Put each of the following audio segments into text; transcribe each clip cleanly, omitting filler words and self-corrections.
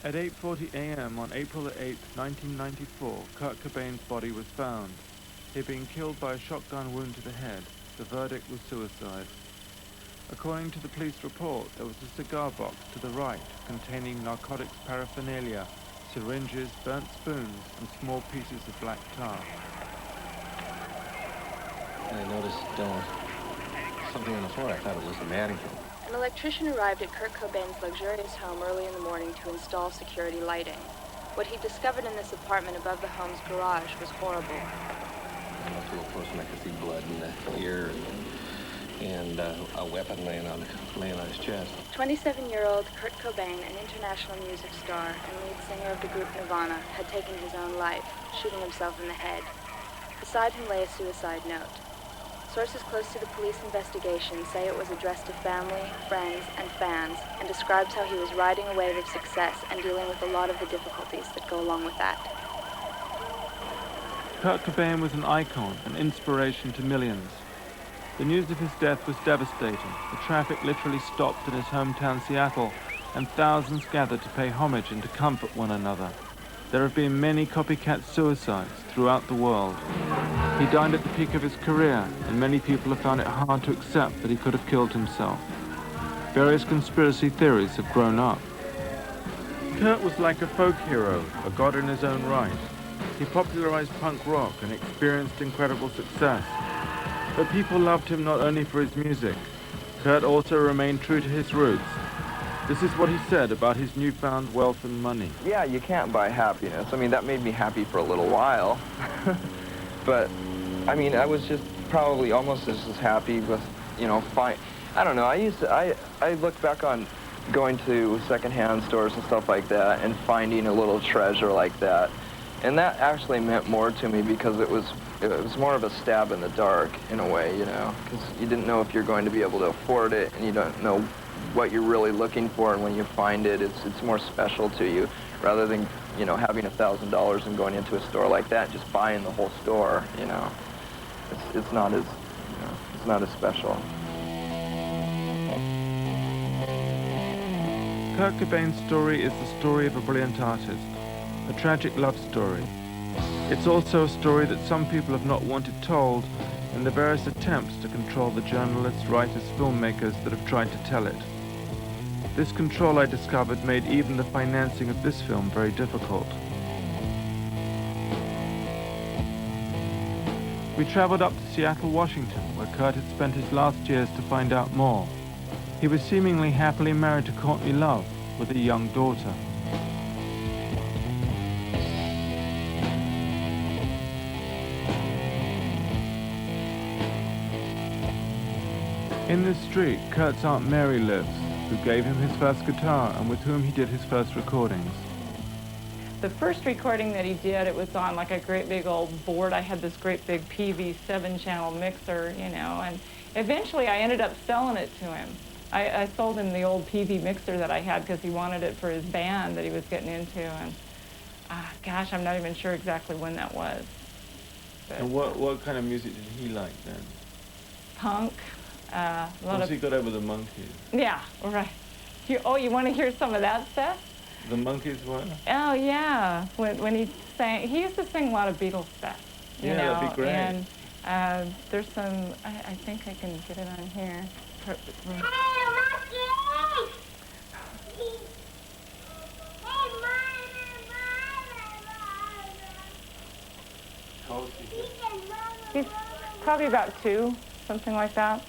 At 8:40 a.m. on April 8, 1994, Kurt Cobain's body was found. He'd been killed by a shotgun wound to the head. The verdict was suicide. According to the police report, there was a cigar box to the right containing narcotics paraphernalia, syringes, burnt spoons, and small pieces of black tar. I noticed something on the floor. I thought it was a mannequin. An electrician arrived at Kurt Cobain's luxurious home early in the morning to install security lighting. What he discovered in this apartment above the home's garage was horrible. I looked a little close and I could see blood in the ear and a weapon laying on his chest. 27-year-old Kurt Cobain, an international music star and lead singer of the group Nirvana, had taken his own life, shooting himself in the head. Beside him lay a suicide note. Sources close to the police investigation say it was addressed to family, friends, and fans, and describes how he was riding a wave of success and dealing with a lot of the difficulties that go along with that. Kurt Cobain was an icon, an inspiration to millions. The news of his death was devastating. The traffic literally stopped in his hometown Seattle, and thousands gathered to pay homage and to comfort one another. There have been many copycat suicides throughout the world. He died at the peak of his career, and many people have found it hard to accept that he could have killed himself. Various conspiracy theories have grown up. Kurt was like a folk hero, a god in his own right. He popularized punk rock and experienced incredible success. But people loved him not only for his music. Kurt also remained true to his roots. This is what he said about his newfound wealth and money. Yeah, you can't buy happiness. I mean, that made me happy for a little while. But, I mean, I was just probably almost as happy with, you know, I don't know, I look back on going to secondhand stores and stuff like that and finding a little treasure like that. And that actually meant more to me because it was more of a stab in the dark in a way, you know, because you didn't know if you're going to be able to afford it and you don't know what you're really looking for, and when you find it, it's more special to you rather than, you know, having $1,000 and going into a store like that and just buying the whole store, you know. It's not as, you know, it's not as special. Kurt Cobain's story is the story of a brilliant artist, a tragic love story. It's also a story that some people have not wanted told in the various attempts to control the journalists, writers, filmmakers that have tried to tell it. This control, I discovered, made even the financing of this film very difficult. We traveled up to Seattle, Washington, where Kurt had spent his last years to find out more. He was seemingly happily married to Courtney Love, with a young daughter. In this street, Kurt's Aunt Mary lives, who gave him his first guitar and with whom he did his first recordings. The first recording that he did, it was on like a great big old board. I had this great big PV 7-channel mixer, you know, and eventually I ended up selling it to him. I sold him the old PV mixer that I had because he wanted it for his band that he was getting into, and gosh, I'm not even sure exactly when that was. But, and what kind of music did he like then? Punk. Once he got over the Monkees. Yeah, right. You want to hear some of that stuff? The Monkees what? Oh, yeah. When he sang, he used to sing a lot of Beatles stuff. You know? That'd be great. And there's some, I think I can get it on here. Hey, Rocky! How old is he? He's probably about 2, something like that.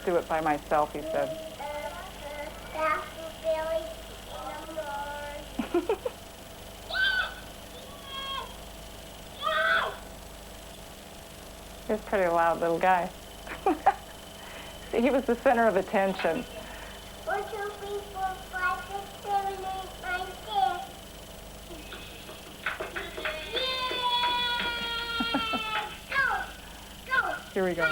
Do it by myself, he said. He's a pretty loud little guy. He was the center of attention. 1, 2, 3, 4, 5, 6, 7, 8, 9, 10. Go! Go! Here we go.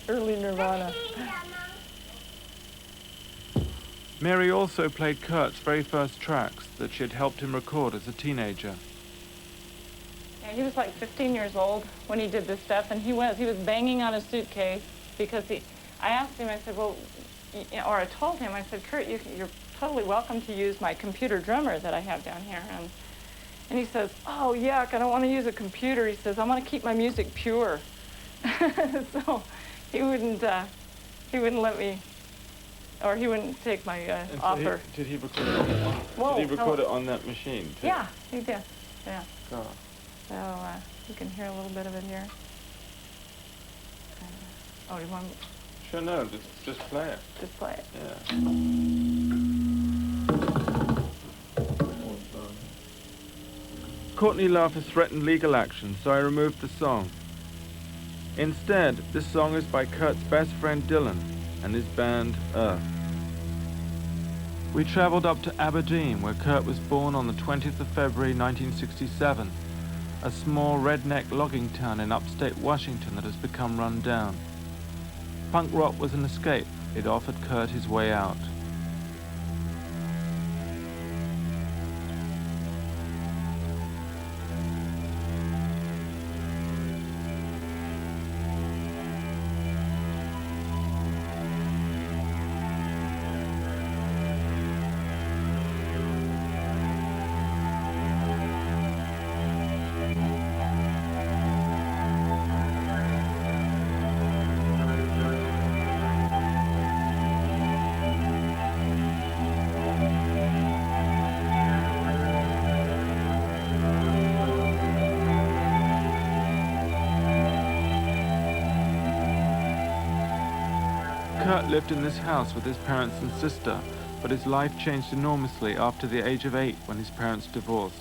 Early Nirvana. Mary also played Kurt's very first tracks that she had helped him record as a teenager. Yeah, he was like 15 years old when he did this stuff, and he was banging on a suitcase because I asked him, I said, well, or I told him, I said, Kurt, you're totally welcome to use my computer drummer that I have down here. And he says, oh, yuck, I don't want to use a computer. He says, I want to keep my music pure. So he wouldn't let me, or he wouldn't take my offer. Did he record it on, Whoa, did he record it on that machine too? Yeah, he did. Yeah. God. So you can hear a little bit of it here. Oh, do you want me? Sure, no, just play it. Just play it. Yeah. Courtney Love has threatened legal action, so I removed the song. Instead, this song is by Kurt's best friend Dylan and his band Earth. We traveled up to Aberdeen, where Kurt was born on the 20th of February 1967, a small redneck logging town in upstate Washington that has become run down. Punk rock was an escape. It offered Kurt his way out. Kurt lived in this house with his parents and sister, but his life changed enormously after the age of 8 when his parents divorced.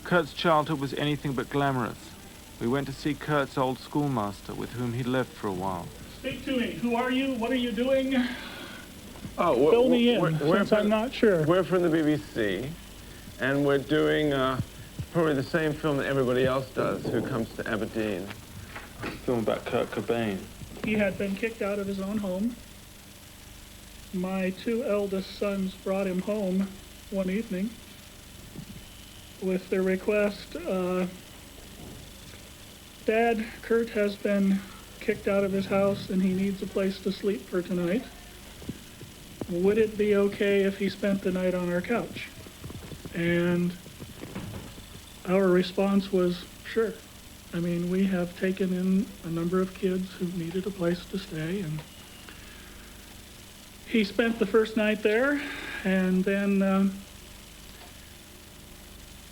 Kurt's childhood was anything but glamorous. We went to see Kurt's old schoolmaster with whom he lived for a while. Speak to me. Who are you? What are you doing? Oh, Fill me in, since I'm not sure. We're from the BBC, and we're doing probably the same film that everybody else does who comes to Aberdeen. A film about Kurt Cobain. He had been kicked out of his own home. My 2 eldest sons brought him home one evening with the request, Dad, Kurt has been kicked out of his house and he needs a place to sleep for tonight. Would it be okay if he spent the night on our couch? And our response was, sure. I mean, we have taken in a number of kids who needed a place to stay, and he spent the first night there, and then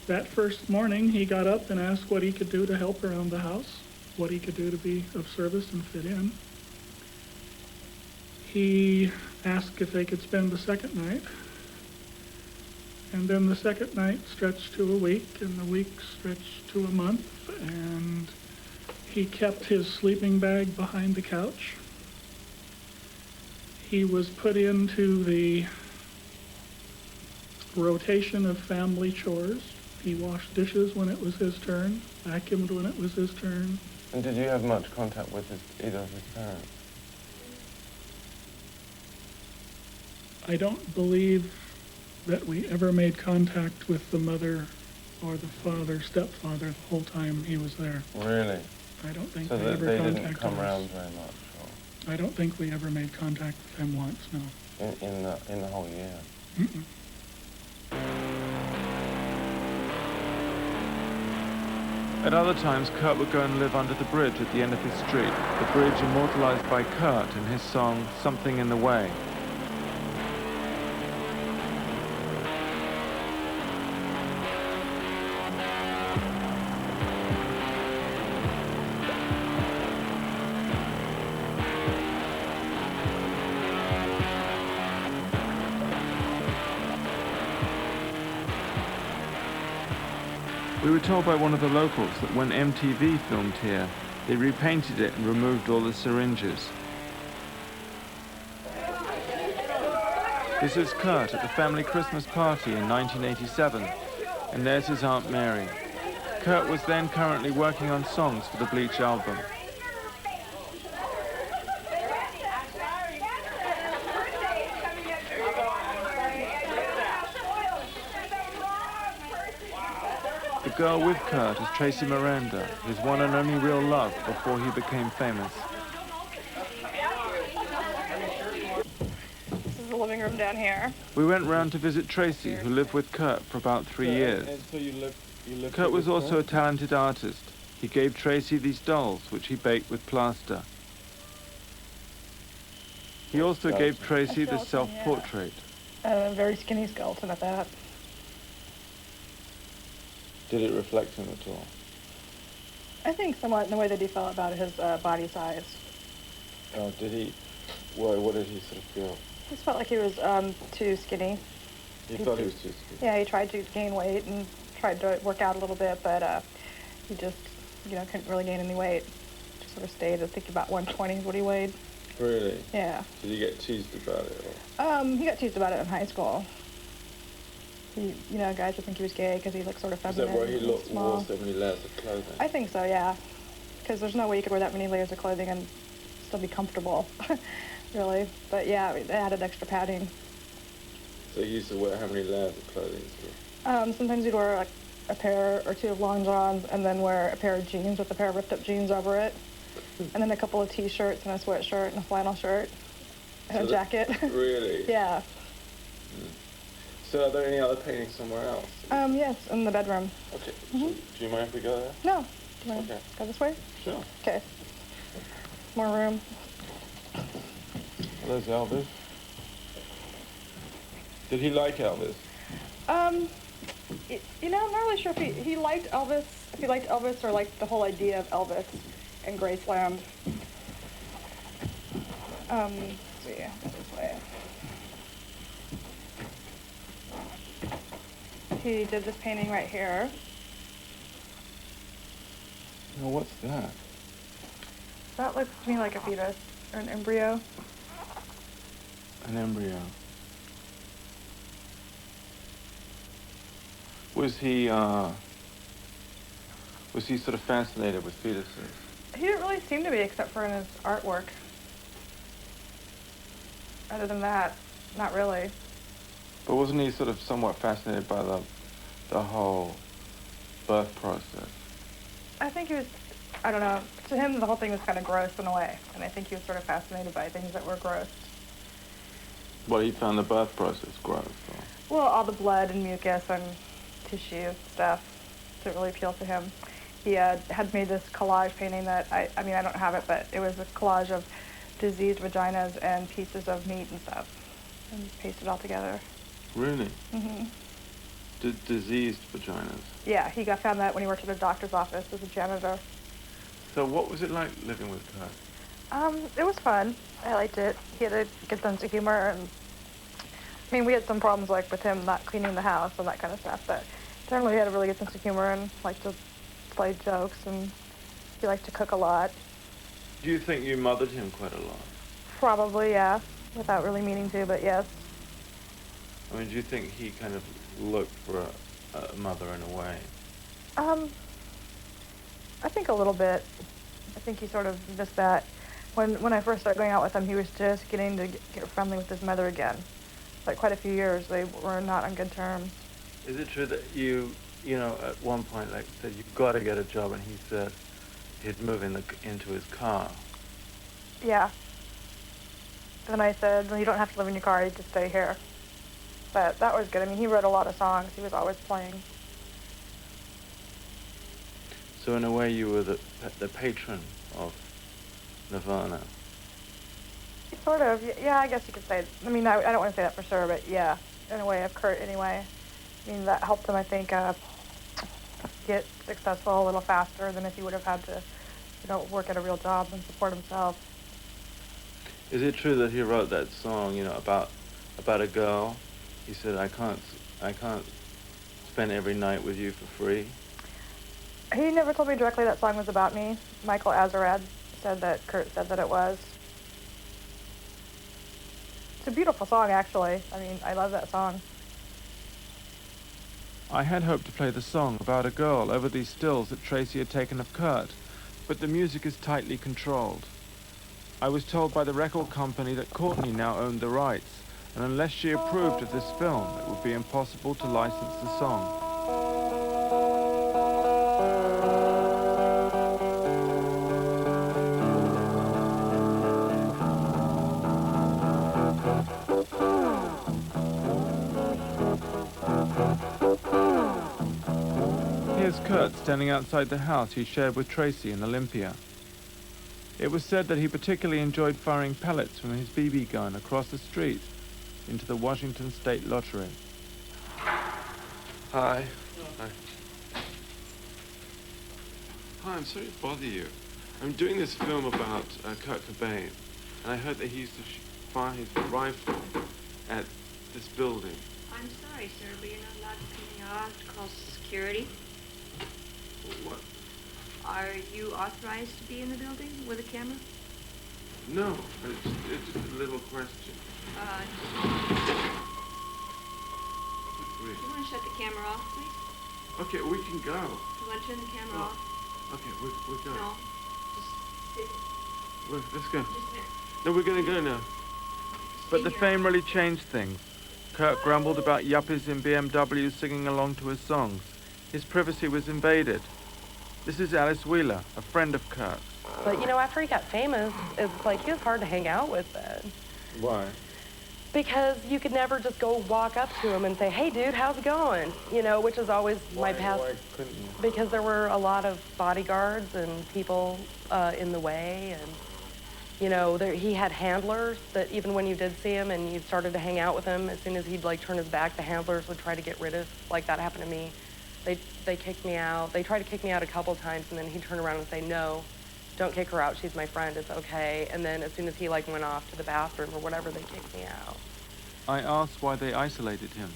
that first morning he got up and asked what he could do to help around the house, what he could do to be of service and fit in. He asked if they could spend the second night, and then the second night stretched to a week, and the week stretched to a month, and he kept his sleeping bag behind the couch. He was put into the rotation of family chores. He washed dishes when it was his turn, vacuumed when it was his turn. And did you have much contact with either of his parents? I don't believe that we ever made contact with the mother or the father, stepfather, the whole time he was there. Really? I don't think so they that ever they contacted didn't come us. around very much? Or I don't think we ever made contact with him once, no. in the whole year? Mm-mm. At other times, Kurt would go and live under the bridge at the end of his street, the bridge immortalized by Kurt in his song, Something in the Way. We were told by one of the locals that when MTV filmed here, they repainted it and removed all the syringes. This is Kurdt at the family Christmas party in 1987, and there's his Aunt Mary. Kurdt was then currently working on songs for the Bleach album. The girl with Kurdt is Tracy Miranda, his one and only real love before he became famous. This is the living room down here. We went round to visit Tracy, who lived with Kurdt for about 3 years. And so you lived Kurdt was with also a Kurdt? talented artist. He gave Tracy these dolls, which he baked with plaster. He also gave Tracy this self-portrait. A very skinny skeleton at that. Did it reflect him at all? I think somewhat in the way that he felt about his body size. Oh, did he? What did he sort of feel? He just felt like he was too skinny. He thought he was too skinny. Yeah, he tried to gain weight and tried to work out a little bit, but he just, couldn't really gain any weight. Just sort of stayed, I think, about 120 is what he weighed. Really? Yeah. Did he get teased about it? He got teased about it in high school. Guys would think he was gay because he looked sort of Is feminine. that why he and small. wore so many layers of clothing? I think so, yeah. Because there's no way you could wear that many layers of clothing and still be comfortable, really. But yeah, it added extra padding. So he used to wear how many layers of clothing? Sometimes he'd wear like a pair or two of long johns and then wear a pair of jeans with a pair of ripped up jeans over it. And then a couple of t-shirts and a sweatshirt and a flannel shirt and a jacket. Really? Yeah. So are there any other paintings somewhere else? Yes, in the bedroom. Okay. So do you mind if we go there? No. Do you want to Okay. go this way? Sure. Okay. More room. There's Elvis. Did he like Elvis? I'm not really sure if he liked Elvis. If he liked Elvis or liked the whole idea of Elvis and Graceland. Let's see, this way. He did this painting right here. Now what's that? That looks to me like a fetus or an embryo. An embryo. Was he sort of fascinated with fetuses? He didn't really seem to be, except for in his artwork. Other than that, not really. But wasn't he sort of somewhat fascinated by the whole birth process? I think he was, I don't know, to him the whole thing was kind of gross in a way, and I think he was sort of fascinated by things that were gross. Well, he found the birth process gross. So. Well, all the blood and mucus and tissue stuff didn't really appeal to him. He had made this collage painting that, I mean, I don't have it, but it was a collage of diseased vaginas and pieces of meat and stuff, and pasted all together. Really? Mm-hmm. Diseased vaginas? Yeah, he found that when he worked at a doctor's office as a janitor. So what was it like living with Kurdt? It was fun. I liked it. He had a good sense of humor, and I mean, we had some problems like with him not cleaning the house and that kind of stuff, but generally he had a really good sense of humor and liked to play jokes, and he liked to cook a lot. Do you think you mothered him quite a lot? Probably, yeah, without really meaning to, but yes. I mean, do you think he kind of looked for a mother in a way? I think a little bit. I think he sort of missed that. When I first started going out with him, he was just getting to get friendly with his mother again. Like quite a few years, they were not on good terms. Is it true that you at one point, like, said you've got to get a job, and he said he'd move into his car? Yeah. Then I said, well, you don't have to live in your car, you can stay here. But that was good. I mean, he wrote a lot of songs. He was always playing. So in a way, you were the patron of Nirvana. Sort of. Yeah, I guess you could say. I mean, I don't want to say that for sure, but yeah, in a way, of Kurdt anyway. I mean, that helped him, I think, get successful a little faster than if he would have had to, work at a real job and support himself. Is it true that he wrote that song, about a girl? He said, I can't spend every night with you for free. He never told me directly that song was about me. Michael Azarad said that Kurdt said that it was. It's a beautiful song, actually. I mean, I love that song. I had hoped to play the song about a girl over these stills that Tracy had taken of Kurdt, but the music is tightly controlled. I was told by the record company that Courtney now owned the rights, and unless she approved of this film, it would be impossible to license the song. Here's Kurdt standing outside the house he shared with Tracy in Olympia. It was said that he particularly enjoyed firing pellets from his BB gun across the street into the Washington State Lottery. Hi. Hi. Hi, I'm sorry to bother you. I'm doing this film about Kurt Cobain, and I heard that he used to fire his rifle at this building. I'm sorry, sir, but you're not allowed to come in. I'll have to call security. What? Are you authorized to be in the building with a camera? No, it's just a little question. Do you want to shut the camera off, please? Okay, we can go. Do you want to turn the camera off? Okay, we're going. No. Just sit. Let's go. Just a minute. No, we're going to go now. But the fame really changed things. Kurdt grumbled about yuppies in BMWs singing along to his songs. His privacy was invaded. This is Alice Wheeler, a friend of Kurt's. But, you know, after he got famous, it's like he was hard to hang out with then. Why? Because you could never just go walk up to him and say, hey, dude, how's it going? You know, which is always my past. Why couldn't you? Because there were a lot of bodyguards and people in the way. And, you know, he had handlers that even when you did see him and you started to hang out with him, as soon as he'd, like, turn his back, the handlers would try to get rid of. Like, that happened to me. They kicked me out. They tried to kick me out a couple times, and then he'd turn around and say, no, don't kick her out. She's my friend. It's okay. And then as soon as he, like, went off to the bathroom or whatever, they kicked me out. I asked why they isolated him.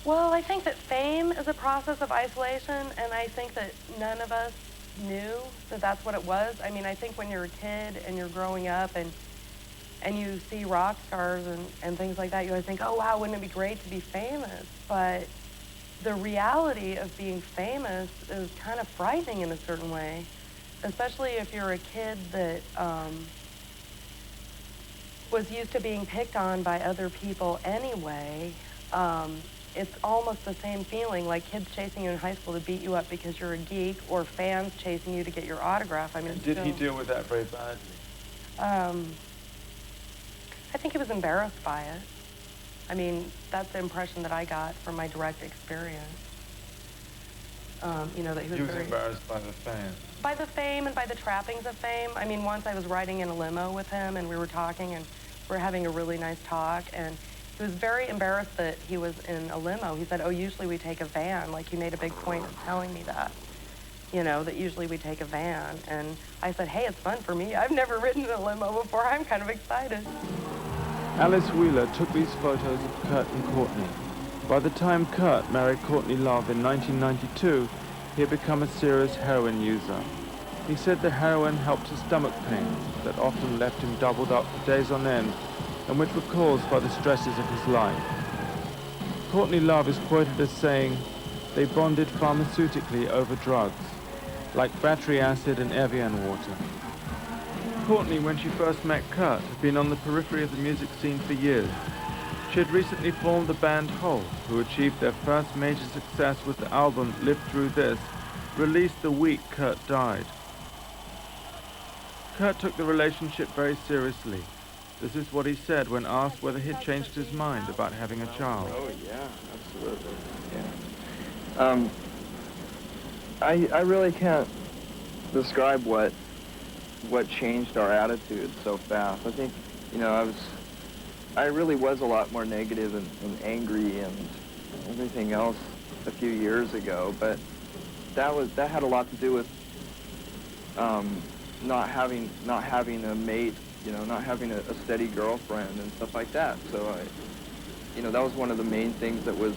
Well, I think that fame is a process of isolation, and I think that none of us knew that that's what it was. I mean, I think when you're a kid and you're growing up and you see rock stars and things like that, you always think, oh, wow, wouldn't it be great to be famous? But the reality of being famous is kind of frightening in a certain way, especially if you're a kid that was used to being picked on by other people anyway. It's almost the same feeling, like kids chasing you in high school to beat you up because you're a geek, or fans chasing you to get your autograph. I mean, Did he deal with that very badly? I think he was embarrassed by it. I mean, that's the impression that I got from my direct experience. You know, that he was very embarrassed by the fame. By the fame and by the trappings of fame. I mean, once I was riding in a limo with him and we were talking and we were having a really nice talk, and he was very embarrassed that he was in a limo. He said, oh, usually we take a van. Like, he made a big point of telling me that, you know, that usually we take a van. And I said, hey, it's fun for me. I've never ridden in a limo before. I'm kind of excited. Alice Wheeler took these photos of Kurdt and Courtney. By the time Kurdt married Courtney Love in 1992, he had become a serious heroin user. He said the heroin helped his stomach pains that often left him doubled up for days on end, and which were caused by the stresses of his life. Courtney Love is quoted as saying, they bonded pharmaceutically over drugs, like battery acid and Evian water. Courtney, when she first met Kurdt, had been on the periphery of the music scene for years. She had recently formed the band Hole, who achieved their first major success with the album Live Through This, released the week Kurdt died. Kurdt took the relationship very seriously. This is what he said when asked whether he'd changed his mind about having a child. Oh, yeah, absolutely. Yeah. I really can't describe what changed our attitude so fast. I think, you know, I really was a lot more negative and angry and everything else a few years ago, but that had a lot to do with not having a mate, you know, not having a steady girlfriend and stuff like that. So you know, that was one of the main things that was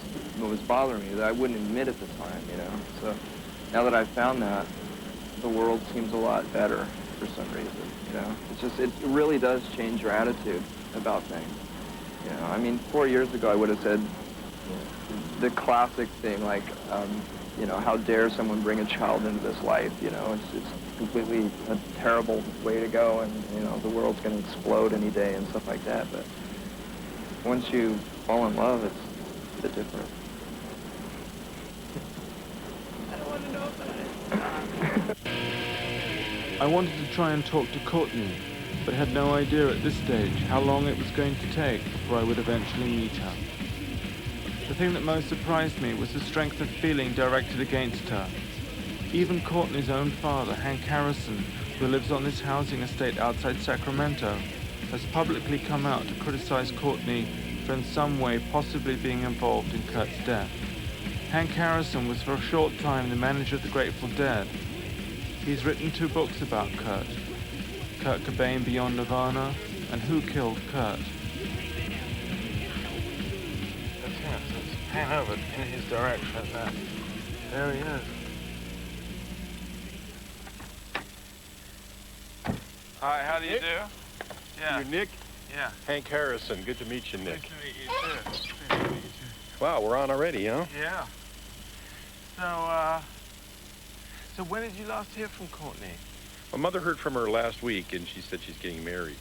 bothering me, that I wouldn't admit at the time, you know. So now that I've found that, the world seems a lot better for some reason. You know, it's just, it really does change your attitude about things. You know, I mean, 4 years ago I would have said the classic thing, like, you know, how dare someone bring a child into this life, you know, it's completely a terrible way to go, and, you know, the world's going to explode any day and stuff like that, but once you fall in love, it's a bit different. I don't want to know about it. I wanted to try and talk to Courtney, but had no idea at this stage how long it was going to take before I would eventually meet her. The thing that most surprised me was the strength of feeling directed against her. Even Courtney's own father, Hank Harrison, who lives on this housing estate outside Sacramento, has publicly come out to criticize Courtney for in some way possibly being involved in Kurt's death. Hank Harrison was for a short time the manager of the Grateful Dead. He's written 2 books about Kurdt Cobain Beyond Nirvana and Who Killed Kurdt. That's him. So it's pan over in his direction. There he is. Hi, how do you Nick? do? Yeah. You Nick? Yeah. Hank Harrison. Good to meet you, Nick. Nice to meet you too. Nice to meet you too. Wow, we're on already, huh? Yeah. So when did you last hear from Courtney? My mother heard from her last week, and she said she's getting married.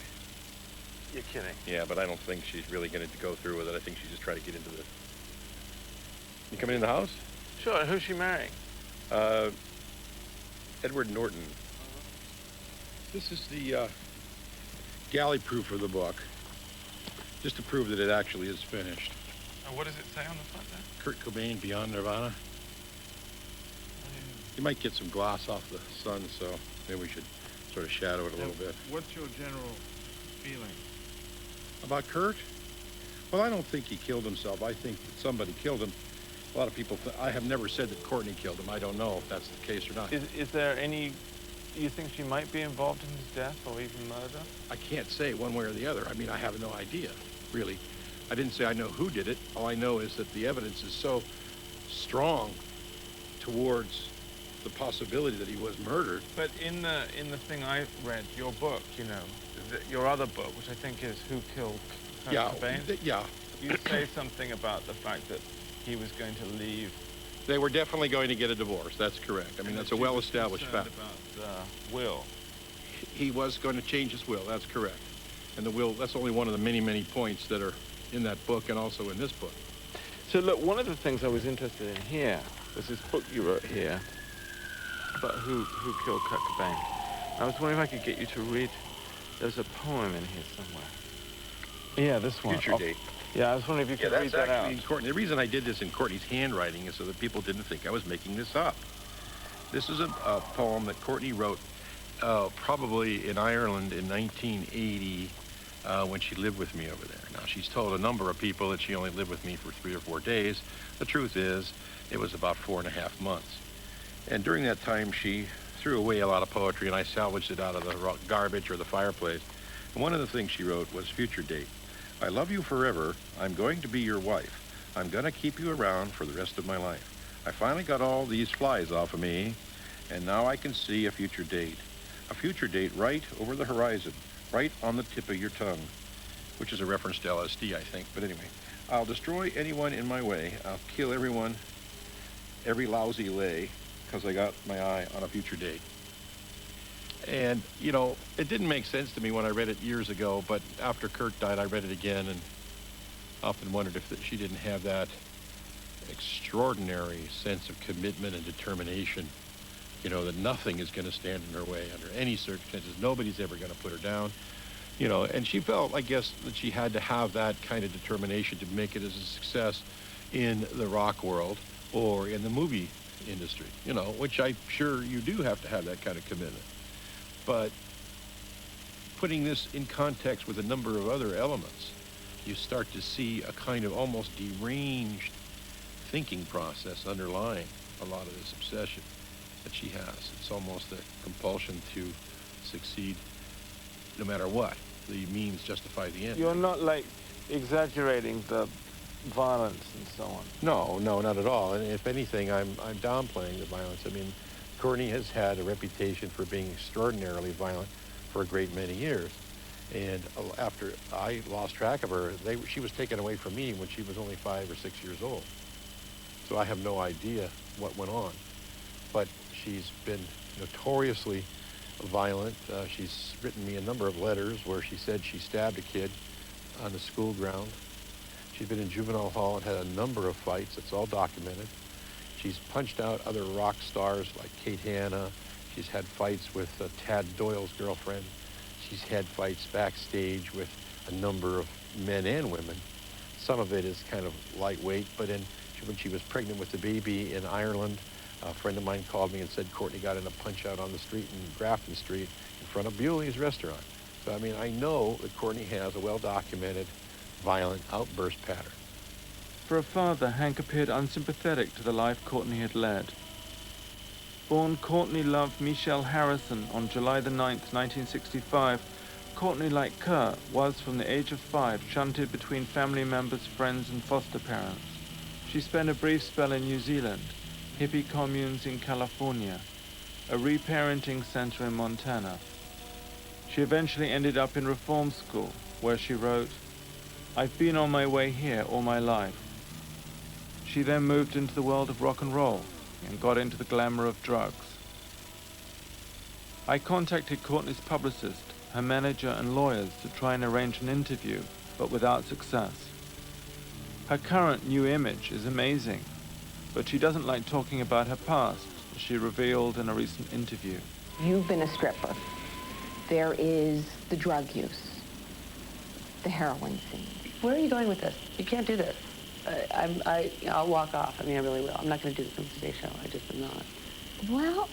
You're kidding. Yeah, but I don't think she's really going to go through with it. I think she just tried to get into the... You coming in the house? Sure. Who's she marrying? Edward Norton. This is the galley proof of the book, just to prove that it actually is finished. And what does it say on the front there? Kurt Cobain, Beyond Nirvana. You might get some gloss off the sun, so maybe we should sort of shadow it a little bit. What's your general feeling? About Kurt? Well, I don't think he killed himself. I think that somebody killed him. A lot of people, I have never said that Courtney killed him. I don't know if that's the case or not. Is there any, you think she might be involved in his death or even murder? I can't say one way or the other. I mean, I have no idea, really. I didn't say I know who did it. All I know is that the evidence is so strong towards the possibility that he was murdered. But in the thing I read, your book, you know, your other book, which I think is Who Killed Kurt Cobain? Yeah. You say something about the fact that he was going to leave. They were definitely going to get a divorce. That's correct. I mean, that's a well-established fact. About will. He was going to change his will. That's correct. And the will, that's only one of the many, many points that are in that book and also in this book. So look, one of the things I was interested in here was this book you wrote here about who killed Kurt Cobain. I was wondering if I could get you to read. There's a poem in here somewhere. Yeah, this one. Future Date. Yeah, I was wondering if you could read that out. In Courtney. The reason I did this in Courtney's handwriting is so that people didn't think I was making this up. This is a poem that Courtney wrote probably in Ireland in 1980 when she lived with me over there. Now, she's told a number of people that she only lived with me for 3 or 4 days. The truth is, it was about 4.5 months. And during that time, she threw away a lot of poetry, and I salvaged it out of the garbage or the fireplace. And one of the things she wrote was Future Date. I love you forever. I'm going to be your wife. I'm going to keep you around for the rest of my life. I finally got all these flies off of me, and now I can see a future date. A future date right over the horizon, right on the tip of your tongue, which is a reference to LSD, I think. But anyway, I'll destroy anyone in my way. I'll kill everyone, every lousy lay, because I got my eye on a future date. And, you know, it didn't make sense to me when I read it years ago, but after Kurt died, I read it again and often wondered if she didn't have that extraordinary sense of commitment and determination, you know, that nothing is going to stand in her way under any circumstances. Nobody's ever going to put her down, you know, and she felt, I guess, that she had to have that kind of determination to make it as a success in the rock world or in the movie industry, you know, which I'm sure you do have to have that kind of commitment. But putting this in context with a number of other elements, you start to see a kind of almost deranged thinking process underlying a lot of this obsession that she has. It's almost a compulsion to succeed no matter what. The means justify the end. You're not, like, exaggerating the violence and so on. No, not at all. And if anything, I'm downplaying the violence. I mean, Courtney has had a reputation for being extraordinarily violent for a great many years. And after I lost track of her, she was taken away from me when she was only 5 or 6 years old. So I have no idea what went on. But she's been notoriously violent. She's written me a number of letters where she said she stabbed a kid on the school ground. She's been in juvenile hall and had a number of fights. It's all documented. She's punched out other rock stars like Kate Hanna. She's had fights with Tad Doyle's girlfriend. She's had fights backstage with a number of men and women. Some of it is kind of lightweight, but when she was pregnant with the baby in Ireland, a friend of mine called me and said Courtney got in a punch-out on the street in Grafton Street in front of Bewley's restaurant. So, I mean, I know that Courtney has a well-documented violent outburst pattern. For a father, Hank appeared unsympathetic to the life Courtney had led. Born Courtney Love Michelle Harrison on July the 9th, 1965, Courtney, like Kurdt, was from the age of 5 shunted between family members, friends, and foster parents. She spent a brief spell in New Zealand, hippie communes in California, a reparenting center in Montana. She eventually ended up in reform school, where she wrote, "I've been on my way here all my life." She then moved into the world of rock and roll and got into the glamour of drugs. I contacted Courtney's publicist, her manager and lawyers to try and arrange an interview, but without success. Her current new image is amazing, but she doesn't like talking about her past, as she revealed in a recent interview. You've been a stripper. There is the drug use, the heroin scene. Where are you going with this? You can't do this. I'll walk off. I mean, I really will. I'm not going to do this on today's show. I just am not. Well,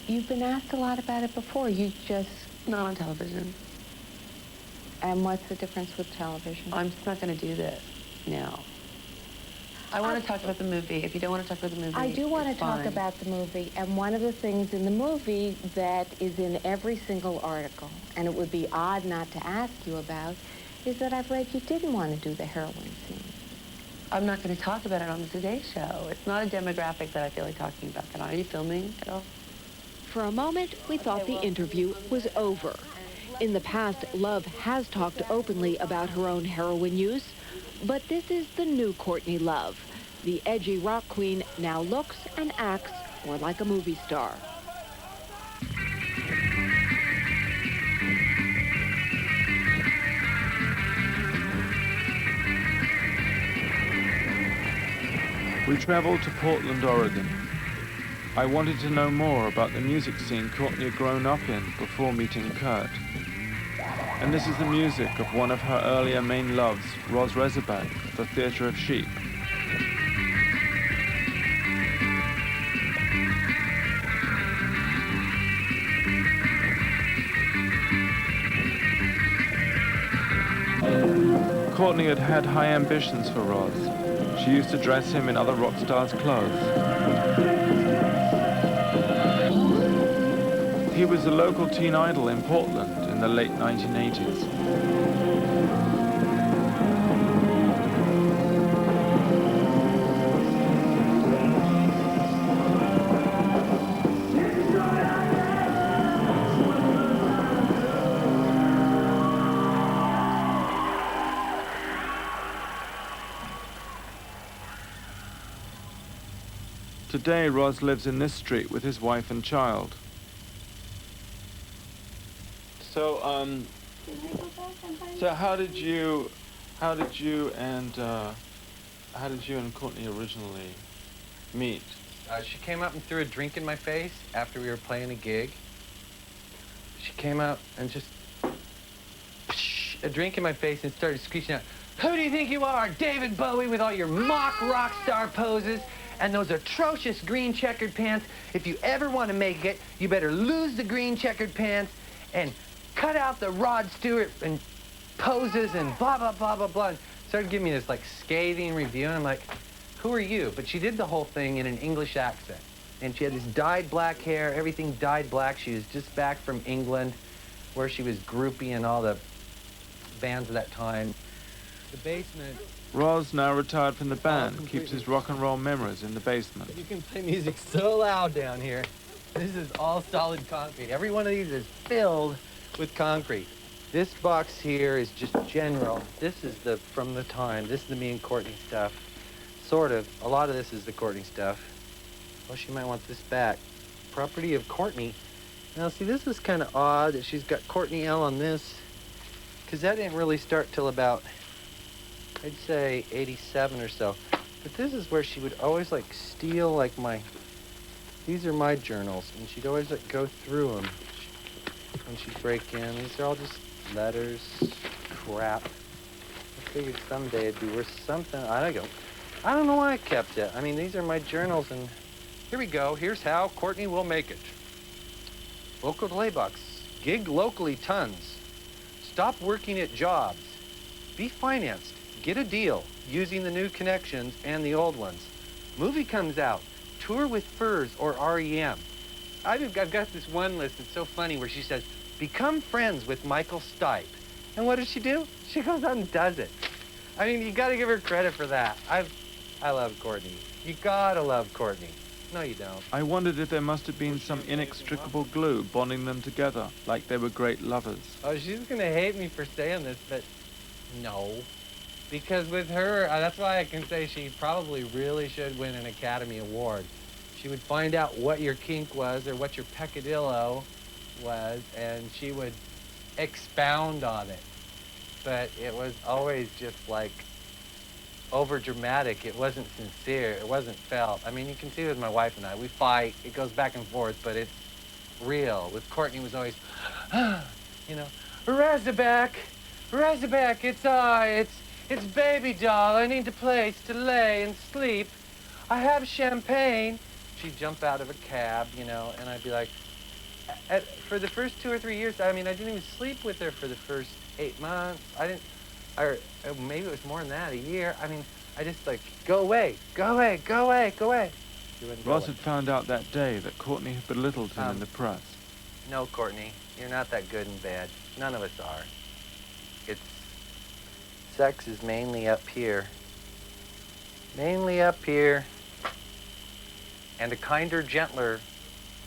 you've been asked a lot about it before. You just... Not on television. And what's the difference with television? I'm just not going to do this now. I want to talk about the movie. If you don't want to talk about the movie, I do want to talk fine. about the movie, and one of the things in the movie that is in every single article, and it would be odd not to ask you about, is that I've read you didn't want to do the heroin scene. I'm not going to talk about it on the Today Show. It's not a demographic that I feel like talking about. Are you filming at all? For a moment, we thought the interview was over. In the past, Love has talked openly about her own heroin use, but this is the new Courtney Love. The edgy rock queen now looks and acts more like a movie star. We traveled to Portland, Oregon. I wanted to know more about the music scene Courtney had grown up in before meeting Kurdt. And this is the music of one of her earlier main loves, Roz Razorback, the Theatre of Sheep. Courtney had had high ambitions for Roz. She used to dress him in other rock stars' clothes. He was a local teen idol in Portland in the late 1980s. Today, Roz lives in this street with his wife and child. So, how did you and Courtney originally meet? She came up and threw a drink in my face after we were playing a gig. She came out and just a drink in my face and started screeching out, "Who do you think you are, David Bowie, with all your mock rock star poses and those atrocious green checkered pants? If you ever want to make it, you better lose the green checkered pants and cut out the Rod Stewart and poses and blah, blah, blah, blah, blah." And started giving me this, like, scathing review, and I'm like, who are you? But she did the whole thing in an English accent. And she had this dyed black hair, everything dyed black. She was just back from England, where she was groupie all the bands of that time. The basement. Roz, now retired from the band, keeps his rock and roll memories in the basement. You can play music so loud down here. This is all solid concrete. Every one of these is filled with concrete. This box here is just general. This is from the time. This is the me and Courtney stuff. Sort of. A lot of this is the Courtney stuff. Well, she might want this back. Property of Courtney. Now, see, this is kind of odd that she's got Courtney L on this, because that didn't really start till about, I'd say, 87 or so. But this is where she would always, like, steal, like, these are my journals, and she'd always, like, go through them when she'd break in. These are all just letters, crap. I figured someday it'd be worth something. I don't know why I kept it. I mean, these are my journals, and here we go. Here's how Courtney will make it. Local delay box. Gig locally tons. Stop working at jobs. Be financed. Get a deal using the new connections and the old ones. Movie comes out. Tour with Furs or REM. I've got this one list that's so funny where she says, become friends with Michael Stipe. And what does she do? She goes out and does it. I mean, you gotta give her credit for that. I love Courtney. You gotta love Courtney. No, you don't. I wondered if there must have been some inextricable glue bonding them together, like they were great lovers. Oh, she's gonna hate me for saying this, but no. Because with her, that's why I can say she probably really should win an Academy Award. She would find out what your kink was or what your peccadillo was, and she would expound on it. But it was always just like over dramatic. It wasn't sincere. It wasn't felt. I mean, you can see with my wife and I, we fight. It goes back and forth, but it's real. With Courtney, it was always, you know, Razorback, it's baby doll. I need a place to lay and sleep. I have champagne. She'd jump out of a cab, you know, and I'd be like, for the first 2 or 3 years, I mean, I didn't even sleep with her for the first 8 months. Or maybe it was more than that, a year. I mean, I just like, go away. Ross had found out that day that Courtney had belittled him in the press. No, Courtney, you're not that good in bed. None of us are. Sex is mainly up here. And a kinder, gentler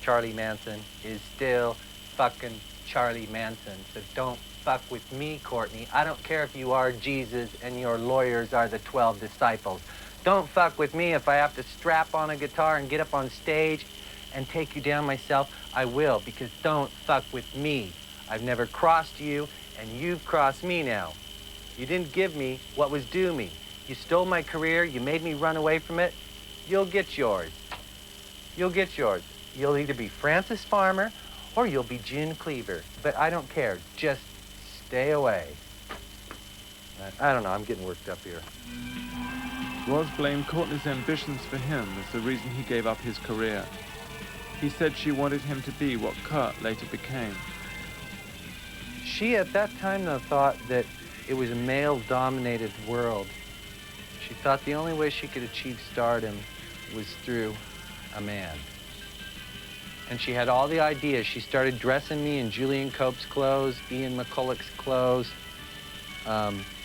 Charlie Manson is still fucking Charlie Manson. So don't fuck with me, Courtney. I don't care if you are Jesus and your lawyers are the 12 disciples. Don't fuck with me. If I have to strap on a guitar and get up on stage and take you down myself, I will, because don't fuck with me. I've never crossed you, and you've crossed me now. You didn't give me what was due me. You stole my career. You made me run away from it. You'll get yours. You'll either be Frances Farmer or you'll be June Cleaver. But I don't care. Just stay away. I don't know. I'm getting worked up here. Ross blamed Courtney's ambitions for him as the reason he gave up his career. He said she wanted him to be what Kurdt later became. She, at that time, though, thought that it was a male-dominated world. She thought the only way she could achieve stardom was through a man. And she had all the ideas. She started dressing me in Julian Cope's clothes, Ian McCulloch's clothes,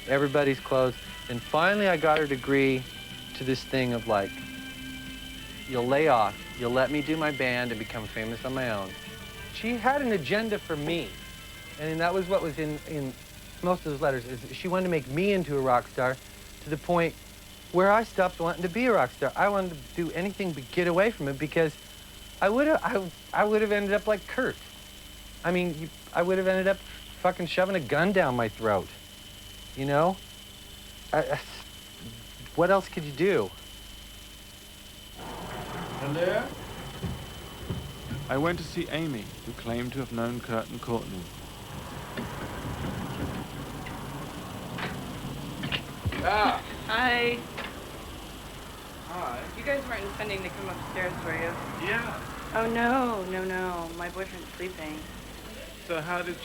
everybody's clothes. And finally, I got her to agree to this thing of like, you'll lay off, you'll let me do my band and become famous on my own. She had an agenda for me. And that was what was in most of those letters, is she wanted to make me into a rock star to the point where I stopped wanting to be a rock star. I wanted to do anything but get away from it, because I would have ended up like Kurdt. I mean, I would have ended up fucking shoving a gun down my throat, you know? What else could you do? Hello? I went to see Amy, who claimed to have known Kurdt and Courtney. Ah. Hi. Hi. You guys weren't intending to come upstairs, were you? Yeah. Oh, no. My boyfriend's sleeping. So how did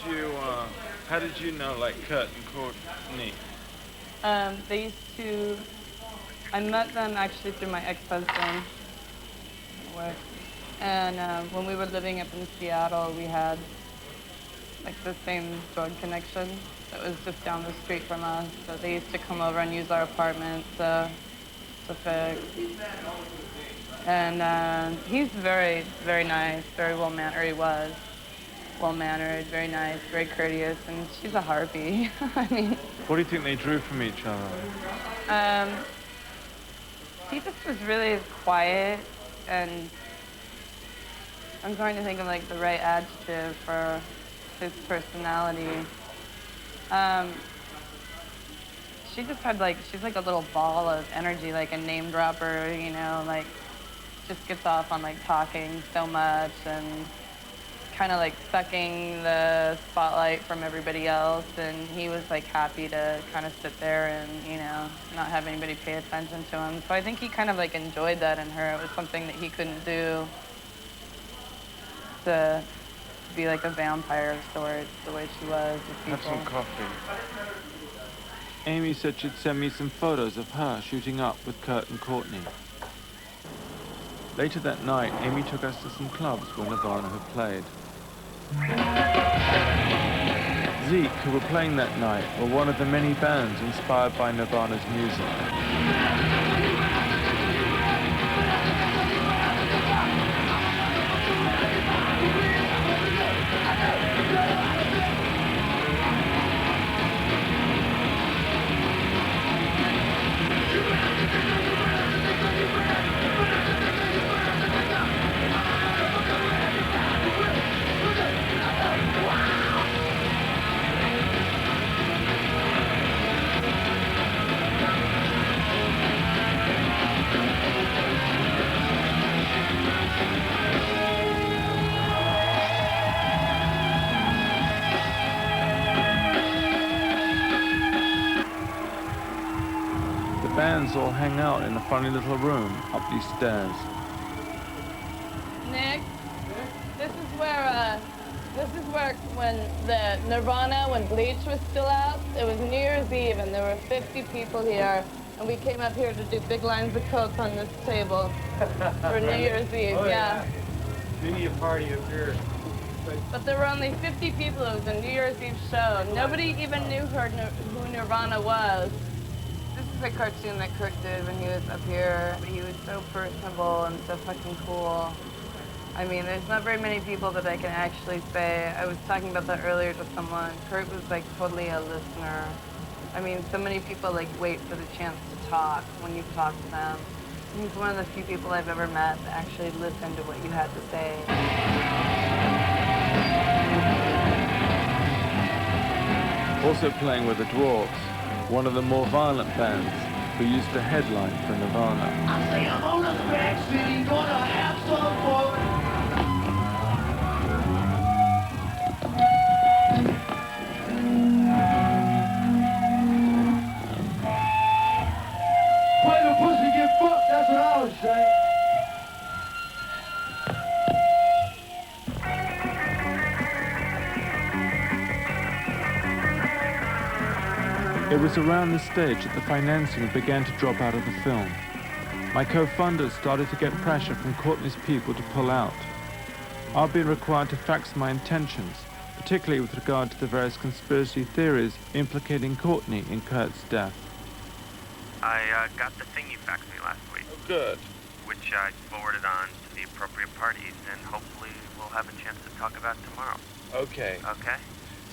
you know, like, Kurdt and Courtney? They used to... I met them actually through my ex-husband. And when we were living up in Seattle, we had, like, the same drug connection that was just down the street from us. So they used to come over and use our apartment to fix. And he's very, very nice, very well mannered, or he was. well-mannered, very nice, very courteous, and she's a harpy. I mean... What do you think they drew from each other? He just was really quiet, and I'm trying to think of like the right adjective for his personality. She just had like, she's like a little ball of energy, like a name dropper, you know, like just gets off on like talking so much and kind of like sucking the spotlight from everybody else. And he was like happy to kind of sit there and, you know, not have anybody pay attention to him. So I think he kind of like enjoyed that in her. It was something that he couldn't do, to be like a vampire of sorts, the way she was with people. Have some coffee. Amy said she'd send me some photos of her shooting up with Kurdt and Courtney. Later that night, Amy took us to some clubs where Nirvana had played. Zeke, who were playing that night, were one of the many bands inspired by Nirvana's music. The bands all hang out in a funny little room up these stairs. Nick, this is where when the Nirvana, when Bleach was still out, it was New Year's Eve and there were 50 people here, and we came up here to do big lines of coke on this table for New Year's Eve, yeah. Maybe a party up here. But there were only 50 people. It was a New Year's Eve show. Nobody even knew who Nirvana was. This is a cartoon that Kurdt did when he was up here. He was so personable and so fucking cool. I mean, there's not very many people that I can actually say. I was talking about that earlier to someone. Kurdt was like totally a listener. I mean, so many people like wait for the chance to talk when you talk to them. He's one of the few people I've ever met that actually listened to what you had to say. Also playing with the Dwarfs, one of the more violent bands who used to headline for Nirvana. I say I'm on a crack city, gonna have some fun. Play the pussy, get fucked, that's what I would say. It was around this stage that the financing began to drop out of the film. My co-funders started to get pressure from Courtney's people to pull out. I've been required to fax my intentions, particularly with regard to the various conspiracy theories implicating Courtney in Kurt's death. I got the thing you faxed me last week. Oh, good. Which I forwarded on to the appropriate parties, and hopefully we'll have a chance to talk about tomorrow. Okay. Okay?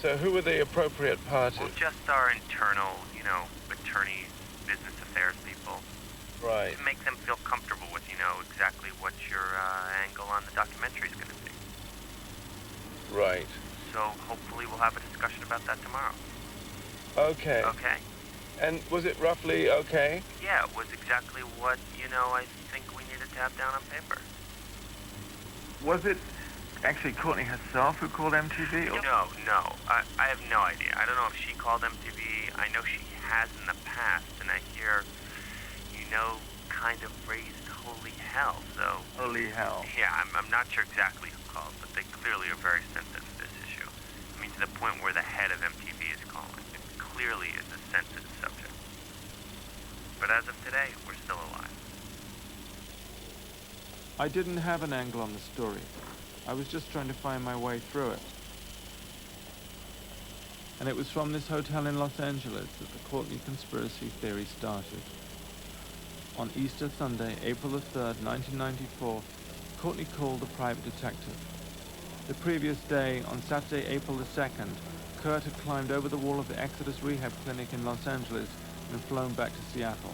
So who were the appropriate parties? Well, just our internal, you know, attorneys, business affairs people. Right. To make them feel comfortable with, you know, exactly what your angle on the documentary is going to be. Right. So hopefully we'll have a discussion about that tomorrow. Okay. Okay? And was it roughly okay? Yeah, it was exactly what, you know, I think we needed to have down on paper. Was it actually Courtney herself who called MTV? Or? No. I have no idea. I don't know if she called MTV. I know she has in the past, and I hear, you know, kind of raised holy hell, so... Holy hell. Yeah, I'm not sure exactly who called, but they clearly are very sensitive to this issue. I mean, to the point where the head of MTV is calling. It clearly is a sensitive subject. But as of today, we're still alive. I didn't have an angle on the story. I was just trying to find my way through it. And it was from this hotel in Los Angeles that the Courtney conspiracy theory started. On Easter Sunday, April the 3rd, 1994, Courtney called a private detective. The previous day, on Saturday, April the 2nd, Kurdt had climbed over the wall of the Exodus Rehab Clinic in Los Angeles and flown back to Seattle.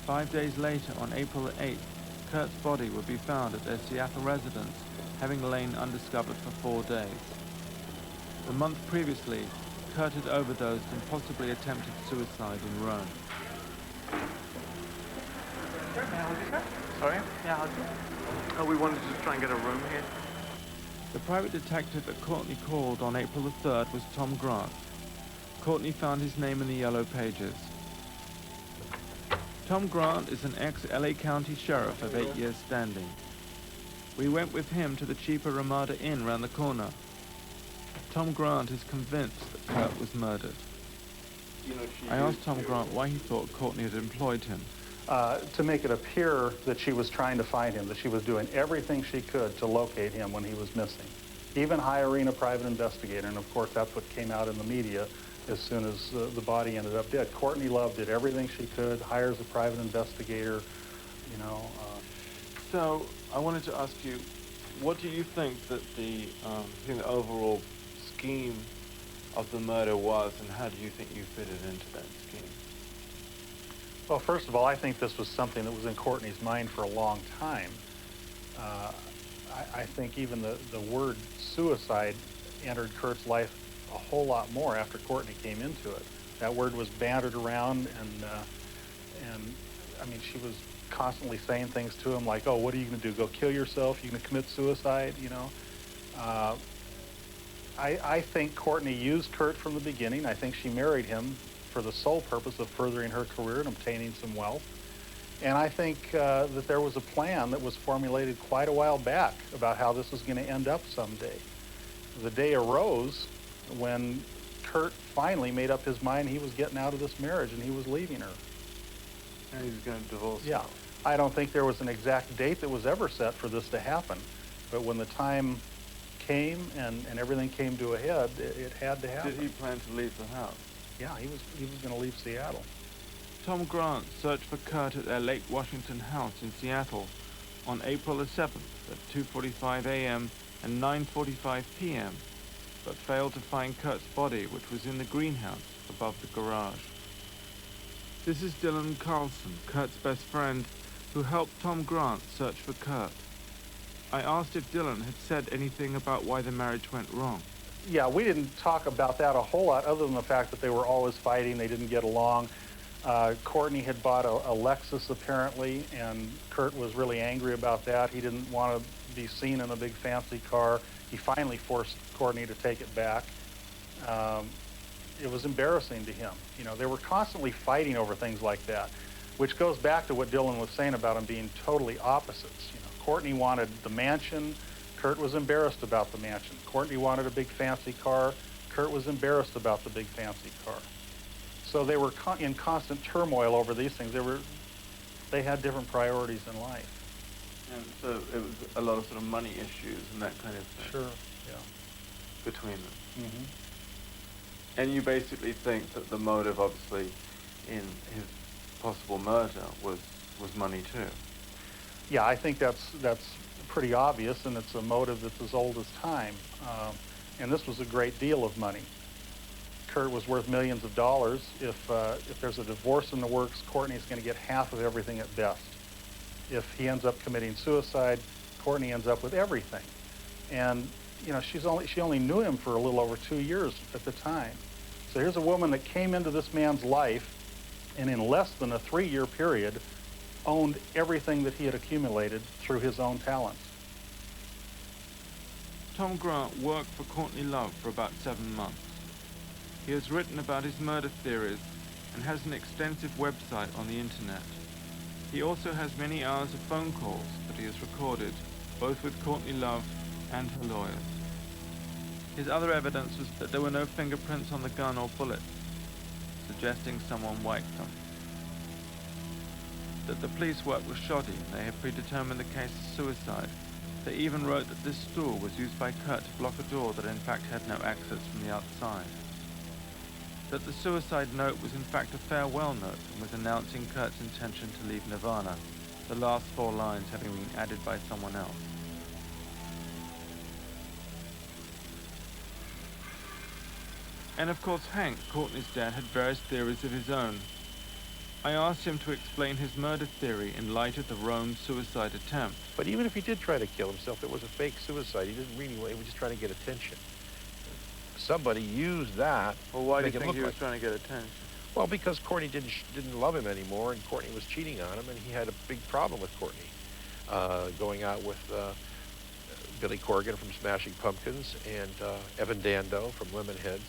5 days later, on April the 8th, Kurt's body would be found at their Seattle residence, having lain undiscovered for 4 days. The month previously, Kurdt had overdosed and possibly attempted suicide in Rome. Sorry? Yeah, I'll do. Oh, we wanted to try and get a room here. The private detective that Courtney called on April the 3rd was Tom Grant. Courtney found his name in the yellow pages. Tom Grant is an ex-LA County sheriff of 8 years standing. We went with him to the cheaper Ramada Inn round the corner. Tom Grant is convinced that Kurdt was murdered. I asked Tom Grant why he thought Courtney had employed him. To make it appear that she was trying to find him, that she was doing everything she could to locate him when he was missing. Even hiring a private investigator, and of course that's what came out in the media as soon as the body ended up dead. Courtney Love did everything she could, hires a private investigator, you know. So I wanted to ask you, what do you think that the overall scheme of the murder was, and how do you think you fitted into that scheme? Well, first of all, I think this was something that was in Courtney's mind for a long time. I think even the word suicide entered Kurt's life a whole lot more after Courtney came into it. That word was bantered around, and I mean, she was constantly saying things to him like, "Oh, what are you going to do? Go kill yourself? You going to commit suicide?" You know. I think Courtney used Kurdt from the beginning. I think she married him for the sole purpose of furthering her career and obtaining some wealth. And I think that there was a plan that was formulated quite a while back about how this was going to end up someday. The day arose when Kurdt finally made up his mind he was getting out of this marriage and he was leaving her. And he was going to divorce her. Yeah. I don't think there was an exact date that was ever set for this to happen. But when the time came and everything came to a head, it had to happen. Did he plan to leave the house? Yeah, he was going to leave Seattle. Tom Grant searched for Kurdt at their Lake Washington house in Seattle on April the 7th at 2:45 a.m. and 9:45 p.m., but failed to find Kurt's body, which was in the greenhouse above the garage. This is Dylan Carlson, Kurt's best friend, who helped Tom Grant search for Kurdt. I asked if Dylan had said anything about why the marriage went wrong. Yeah, we didn't talk about that a whole lot other than the fact that they were always fighting, they didn't get along. Courtney had bought a Lexus apparently, and Kurdt was really angry about that. He didn't want to be seen in a big fancy car. He finally forced Courtney to take it back. It was embarrassing to him. You know, they were constantly fighting over things like that, which goes back to what Dylan was saying about them being totally opposites. You know, Courtney wanted the mansion. Kurdt was embarrassed about the mansion. Courtney wanted a big fancy car. Kurdt was embarrassed about the big fancy car. So they were in constant turmoil over these things. They had different priorities in life. And so it was a lot of sort of money issues and that kind of thing. Sure, yeah. Between them. Mm-hmm. And you basically think that the motive, obviously, in his possible murder was money too. Yeah, I think that's pretty obvious, and it's a motive that's as old as time. And this was a great deal of money. Kurdt was worth millions of dollars. If there's a divorce in the works, Courtney's going to get half of everything at best. If he ends up committing suicide, Courtney ends up with everything. And you know, she only knew him for a little over 2 years at the time. So here's a woman that came into this man's life, and in less than a 3-year period, owned everything that he had accumulated through his own talents. Tom Grant worked for Courtney Love for about 7 months. He has written about his murder theories and has an extensive website on the internet. He also has many hours of phone calls that he has recorded, both with Courtney Love and her lawyers. His other evidence was that there were no fingerprints on the gun or bullets, suggesting someone wiped them. That the police work was shoddy, they had predetermined the case as suicide. They even wrote that this stool was used by Kurdt to block a door that in fact had no exits from the outside. That the suicide note was in fact a farewell note and was announcing Kurt's intention to leave Nirvana, the last 4 lines having been added by someone else. And of course Hank, Courtney's dad, had various theories of his own. I asked him to explain his murder theory in light of the Rome suicide attempt. But even if he did try to kill himself, it was a fake suicide. He didn't really, he was just trying to get attention. Somebody used that. Well, why do make you it think look he was like trying to get attention? Well, because Courtney didn't love him anymore, and Courtney was cheating on him, and he had a big problem with Courtney, going out with Billy Corgan from Smashing Pumpkins and Evan Dando from Lemonheads,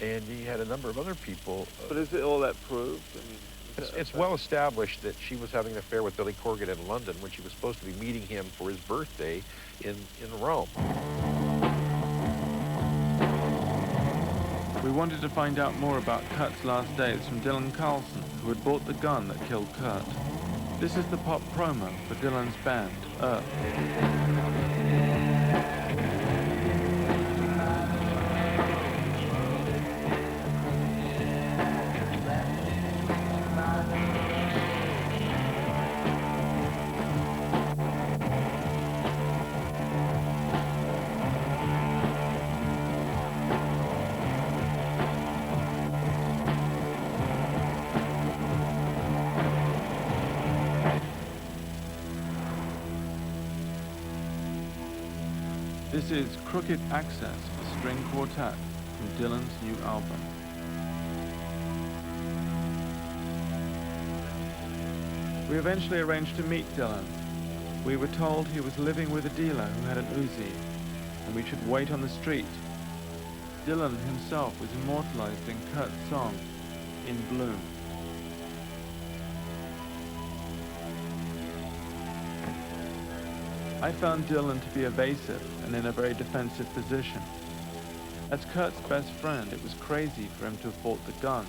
and he had a number of other people. But is it all that proved? I mean, it's well established that she was having an affair with Billy Corgan in London when she was supposed to be meeting him for his birthday in Rome. We wanted to find out more about Kurt's last days from Dylan Carlson, who had bought the gun that killed Kurdt. This is the pop promo for Dylan's band, Earth. This is Crooked Access, a string quartet from Dylan's new album. We eventually arranged to meet Dylan. We were told he was living with a dealer who had an Uzi, and we should wait on the street. Dylan himself was immortalized in Kurt's song, In Bloom. I found Dylan to be evasive and in a very defensive position. As Kurt's best friend, it was crazy for him to have bought the gun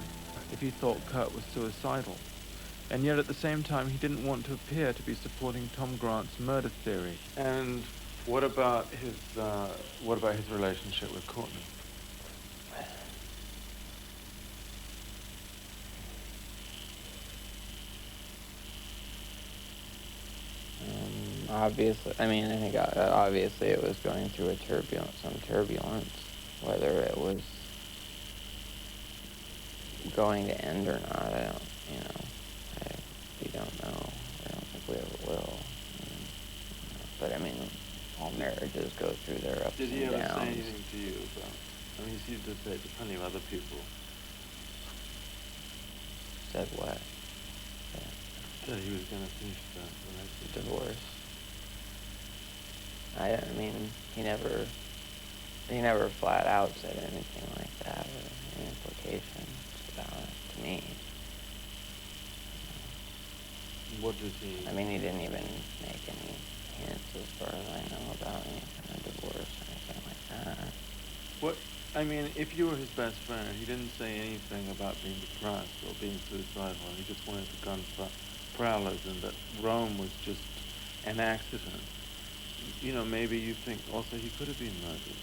if he thought Kurt was suicidal. And yet at the same time, he didn't want to appear to be supporting Tom Grant's murder theory. And what about his relationship with Courtney? Obviously, I mean, I think obviously it was going through some turbulence, whether it was going to end or not, we don't know. I don't think we ever will. But I mean, all marriages go through their ups and downs. Did he ever say anything to you about, I mean, he seemed to say to plenty of other people. Said what? That he was going to finish the relationship. Divorce. I mean, he never flat out said anything like that or any implications about it to me. What does he? I mean, he didn't even make any hints as far as I know about any kind of divorce or anything like that. What? I mean, if you were his best friend, he didn't say anything about being depressed or being suicidal. He just wanted the gun for prowlers and that Rome was just an accident. You know, maybe you think also he could have been murdered.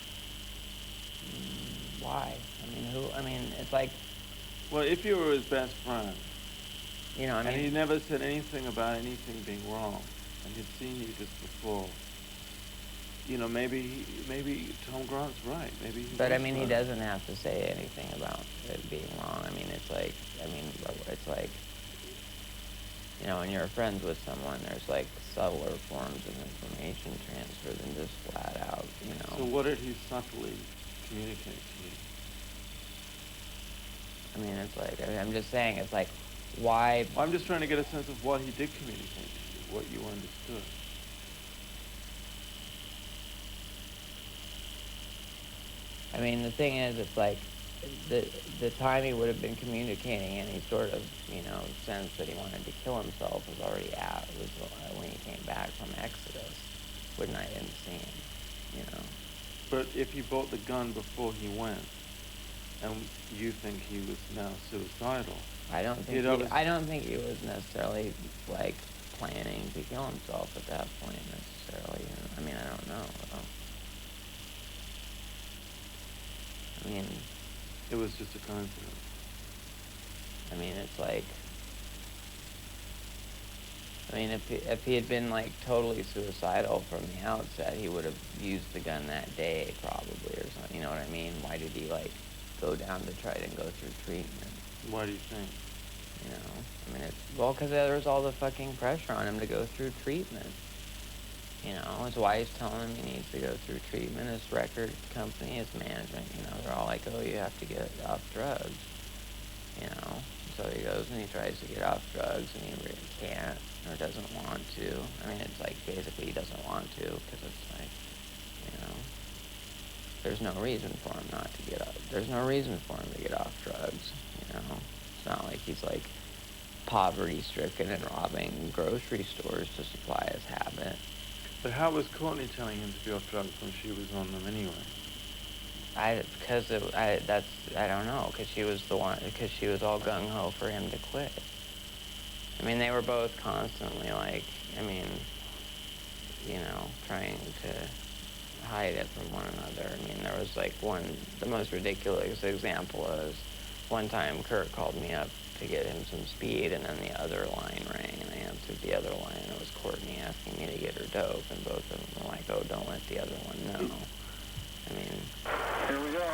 Why? I mean, who? I mean, it's like... Well, if you were his best friend, you know, I mean... And he never said anything about anything being wrong, and he'd seen you just before, you know, maybe Tom Grant's right. Maybe he But I was mean, right. he doesn't have to say anything about it being wrong. I mean, it's like, you know, when you're friends with someone, there's like subtler forms of information transfer than just flat out, you know. So what did he subtly communicate to you? I mean, it's like, I'm just saying, it's like, why... I'm just trying to get a sense of what he did communicate to you, what you understood. I mean, the thing is, it's like, the time he would have been communicating any sort of, you know, sense that he wanted to kill himself was already out. It was when he came back from Exodus, when I didn't see him, you know. But if he bought the gun before he went, and you think he was now suicidal, I don't think he was necessarily like planning to kill himself at that point necessarily. I mean, I don't know. I mean, it was just a coincidence. I mean, it's like, I mean, if he had been like totally suicidal from the outset, he would have used the gun that day probably or something. You know what I mean? Why did he like go down Detroit and go through treatment. Why do you think? You know, I mean, well, because there was all the fucking pressure on him to go through treatment. You know, his wife's telling him he needs to go through treatment. His record company, his management, you know, they're all like, oh, you have to get off drugs. You know, so he goes and he tries to get off drugs and he really can't or doesn't want to. I mean, it's like basically he doesn't want to because it's like, you know, there's no reason for him not to get off. There's no reason for him to get off drugs, you know. It's not like he's like poverty-stricken and robbing grocery stores to supply his habit. But how was Courtney telling him to be off drugs when she was on them anyway? I don't know, because she was the one, because she was all gung-ho for him to quit. I mean, they were both constantly like, I mean, you know, trying to hide it from one another. I mean, there was like the most ridiculous example is one time Kurdt called me up to get him some speed, and then the other line rang, and I answered the other line, and it was Courtney asking me to get her dope, and both of them were like, oh, don't let the other one know. I mean... Here we go.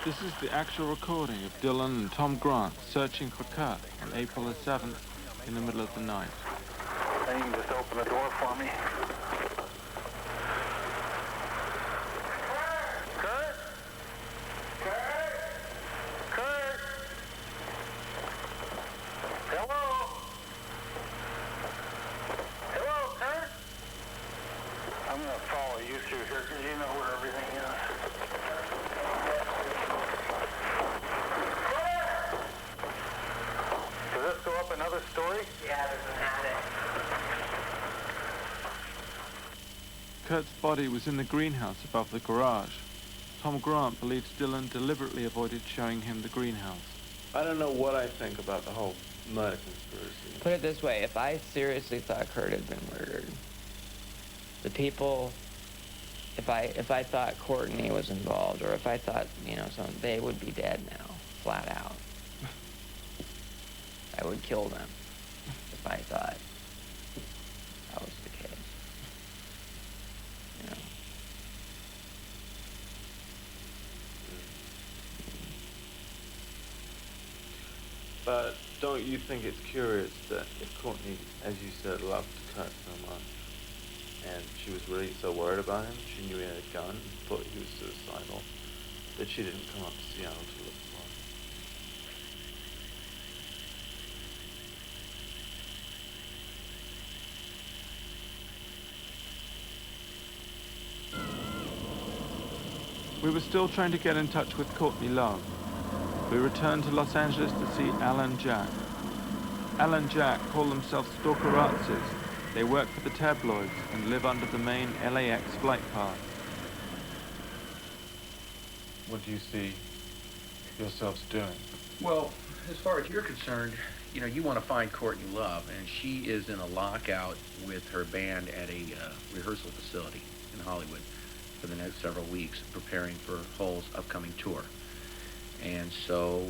This is the actual recording of Dylan and Tom Grant searching for Kurdt on April the 7th in the middle of the night. You can just open the door for me. Kurdt? Kurdt? Kurdt? Hello? Hello, Kurdt? I'm going to follow you through here because you know where everything is. Does this go up another story? Yeah, there's an attic. Kurt's body was in the greenhouse above the garage. Tom Grant believes Dylan deliberately avoided showing him the greenhouse. I don't know what I think about the whole murder conspiracy. Put it this way, if I seriously thought Kurdt had been murdered, the people, if I thought Courtney was involved, or if I thought, you know, they would be dead now, flat out. I would kill them if I thought that was the case. You know. But don't you think it's curious that if Courtney, as you said, loved Kurdt so much, and she was really so worried about him, she knew he had a gun and thought he was suicidal, that she didn't come up to Seattle to look for him? We were still trying to get in touch with Courtney Love. We returned to Los Angeles to see Alan Jack. Alan Jack call themselves stalkerazzis. They work for the tabloids and live under the main LAX flight path. What do you see yourselves doing? Well, as far as you're concerned, you know, you want to find Courtney Love, and she is in a lockout with her band at a rehearsal facility in Hollywood for the next several weeks, preparing for Hull's upcoming tour. And so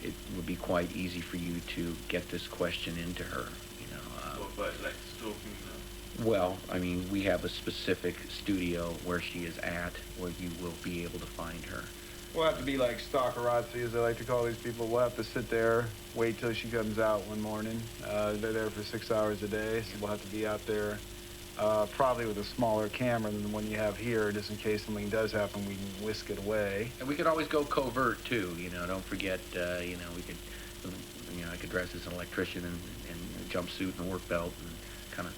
it would be quite easy for you to get this question into her, you know. But like stalking them? Well, I mean, we have a specific studio where she is at, where you will be able to find her. We'll have to be like stalkerazzi, as they like to call these people. We'll have to sit there, wait till she comes out one morning. They're there for 6 hours a day, so we'll have to be out there probably with a smaller camera than the one you have here, just in case something does happen, we can whisk it away. And we could always go covert, too, you know. Don't forget, you know, we could, you know, I could dress as an electrician in a jumpsuit and a work belt and kind of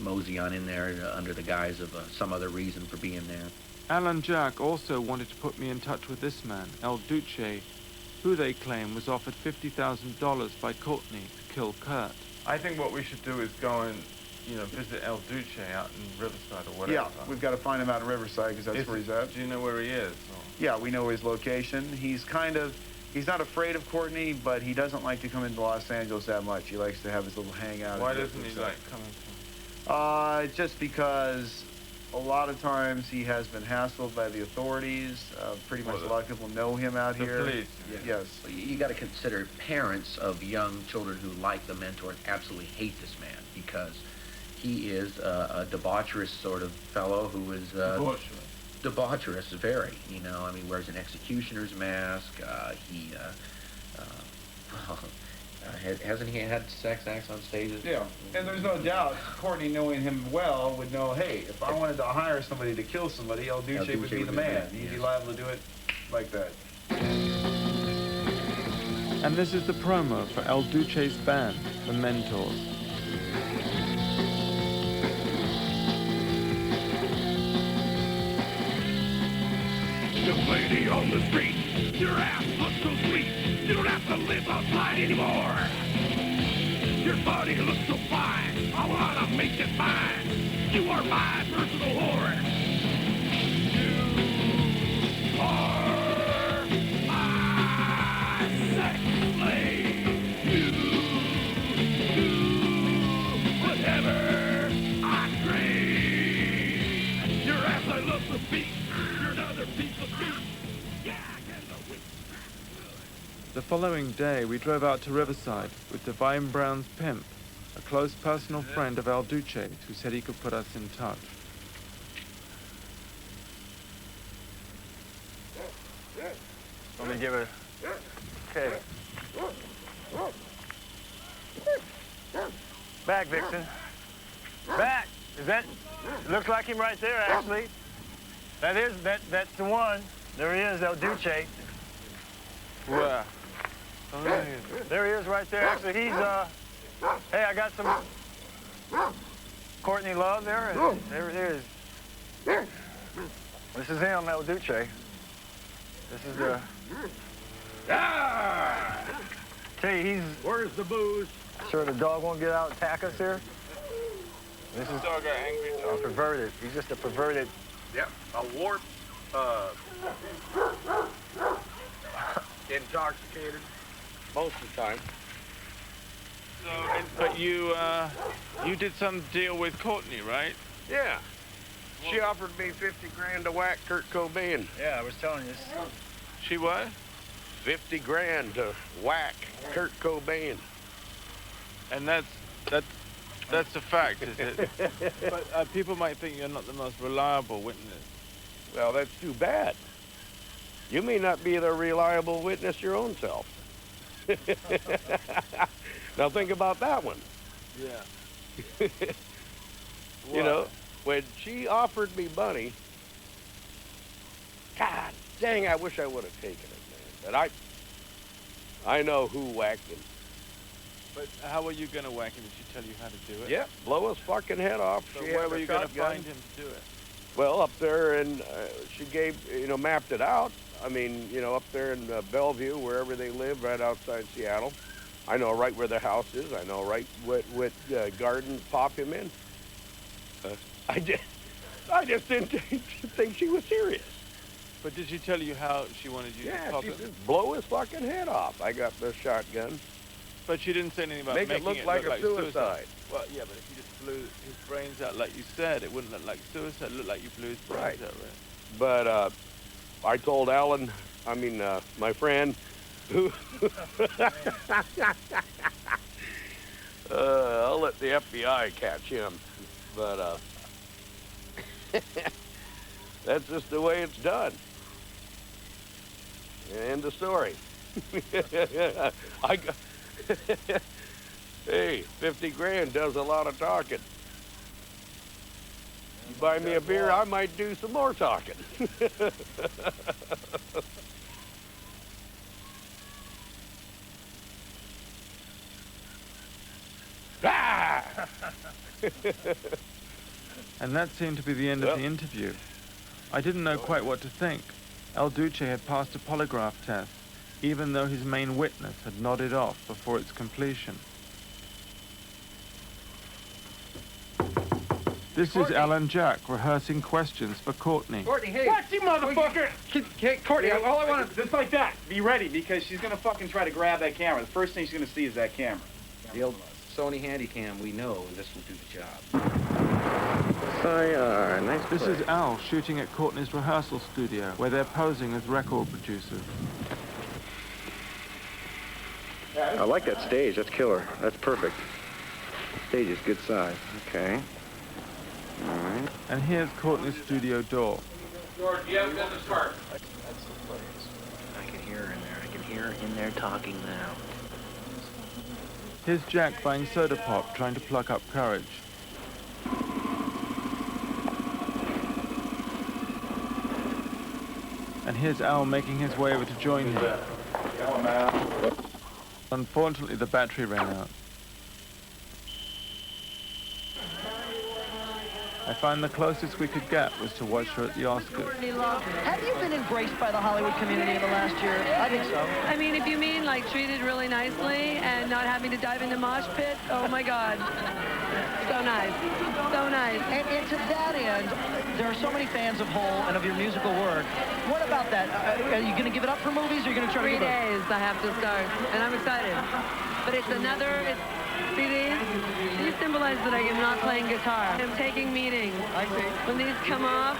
mosey on in there under the guise of some other reason for being there. Alan Jack also wanted to put me in touch with this man, El Duce, who they claim was offered $50,000 by Courtney to kill Kurdt. I think what we should do is go and, you know, visit El Duce out in Riverside or whatever. Yeah, we've got to find him out in Riverside because that's where he's at. Do you know where he is? Or? Yeah, we know his location. He's not afraid of Courtney, but he doesn't like to come into Los Angeles that much. He likes to have his little hangout. Why doesn't he like coming to? Just because a lot of times he has been hassled by the authorities. Pretty much a lot of people know him out here. The police? Yeah. Yes. You got to consider parents of young children who like the mentor and absolutely hate this man because he is a debaucherous sort of fellow who is... Debaucherous? debaucherous, very. You know, I mean, wears an executioner's mask. Hasn't he had sex acts on stages? Yeah, and there's no doubt Courtney, knowing him well, would know, hey, if I wanted to hire somebody to kill somebody, El Duce would be the man. He'd be liable to do it like that. And this is the promo for El Duce's band, The Mentors. Young lady on the street, your ass looks so sweet. You don't have to live outside anymore. Your body looks so fine. I wanna make it mine. You are my personal whore. You are my sex slave. You do whatever I crave. Your ass I love to beat. You're another piece of meat. Yeah, I get the whip. The following day, we drove out to Riverside with Divine Brown's pimp, a close personal friend of El Duce, who said he could put us in touch. Let me give it. Okay. Back, Vixen. Back. Is that? Looks like him right there, actually. That's the one. There he is, El Duce. Where? There he is right there. Actually, he's, hey, I got some Courtney Love there. There it is. This is him, El Duce. This is the... Tell you, he's... Where's the booze? Sure the dog won't get out and attack us here? This is... Dog got angry dog. A perverted. He's just a perverted... Yep, a warped, intoxicated most of the time. So, but you did some deal with Courtney, right? Yeah. She offered me 50 grand to whack Kurt Cobain. Yeah, I was telling you. She what? 50 grand to whack Kurt Cobain. And that's a fact, is it? But people might think you're not the most reliable witness. Well, that's too bad. You may not be the reliable witness your own self. Now think about that one. Yeah. You know, when she offered me money, God dang, I wish I would have taken it, man. But I know who whacked him. But how are you going to whack him? Did she tell you how to do it? Yep, blow his fucking head off. So where were you going to find him to do it? Well, up there, and she gave, mapped it out. I mean, up there in Bellevue, wherever they live, right outside Seattle. I know right where their house is. I know right what garden to pop him in. I just didn't think she was serious. But did she tell you how she wanted you to pop him? Yeah, she said, blow his fucking head off. I got the shotgun. But she didn't say anything about making it look like a suicide. Well, yeah, but if you just blew his brains out like you said, it wouldn't look like suicide. It looked like you blew his brains out, right? But I told Alan, my friend, who... I'll let the FBI catch him. But that's just the way it's done. End of story. Hey, 50 grand does a lot of talking. You buy me a beer, I might do some more talking. And that seemed to be the end of the interview. I didn't know quite what to think. El Duce had passed a polygraph test, even though his main witness had nodded off before its completion. This is Alan Jack rehearsing questions for Courtney. Courtney, hey. What, you motherfucker? Courtney, all I want to... Just like that. Be ready, because she's going to fucking try to grab that camera. The first thing she's going to see is that camera. The old Sony Handycam, we know this will do the job. Nice this is Al shooting at Courtney's rehearsal studio, where they're posing as record producers. I like that stage. That's killer. That's perfect. Stage is good size. Okay. All right. And here's Courtney's studio door. George, do you have a business card? I can hear her in there. I can hear her in there talking now. Here's Jack buying soda pop, trying to pluck up courage. And here's Al making his way over to join him. Unfortunately, the battery ran out. I find the closest we could get was to watch her at the Oscars. Have you been embraced by the Hollywood community in the last year? I think so. I mean, if you mean like treated really nicely and not having to dive into mosh pit, oh my God. So nice. So nice. And to that end, there are so many fans of Hole and of your musical work. What about that? Are you going to give it up for movies, or are you going to try to 3 give it up? days I have to start, and I'm excited. But it's another, see these? These symbolize that I am not playing guitar. I'm taking meetings. I see. When these come off,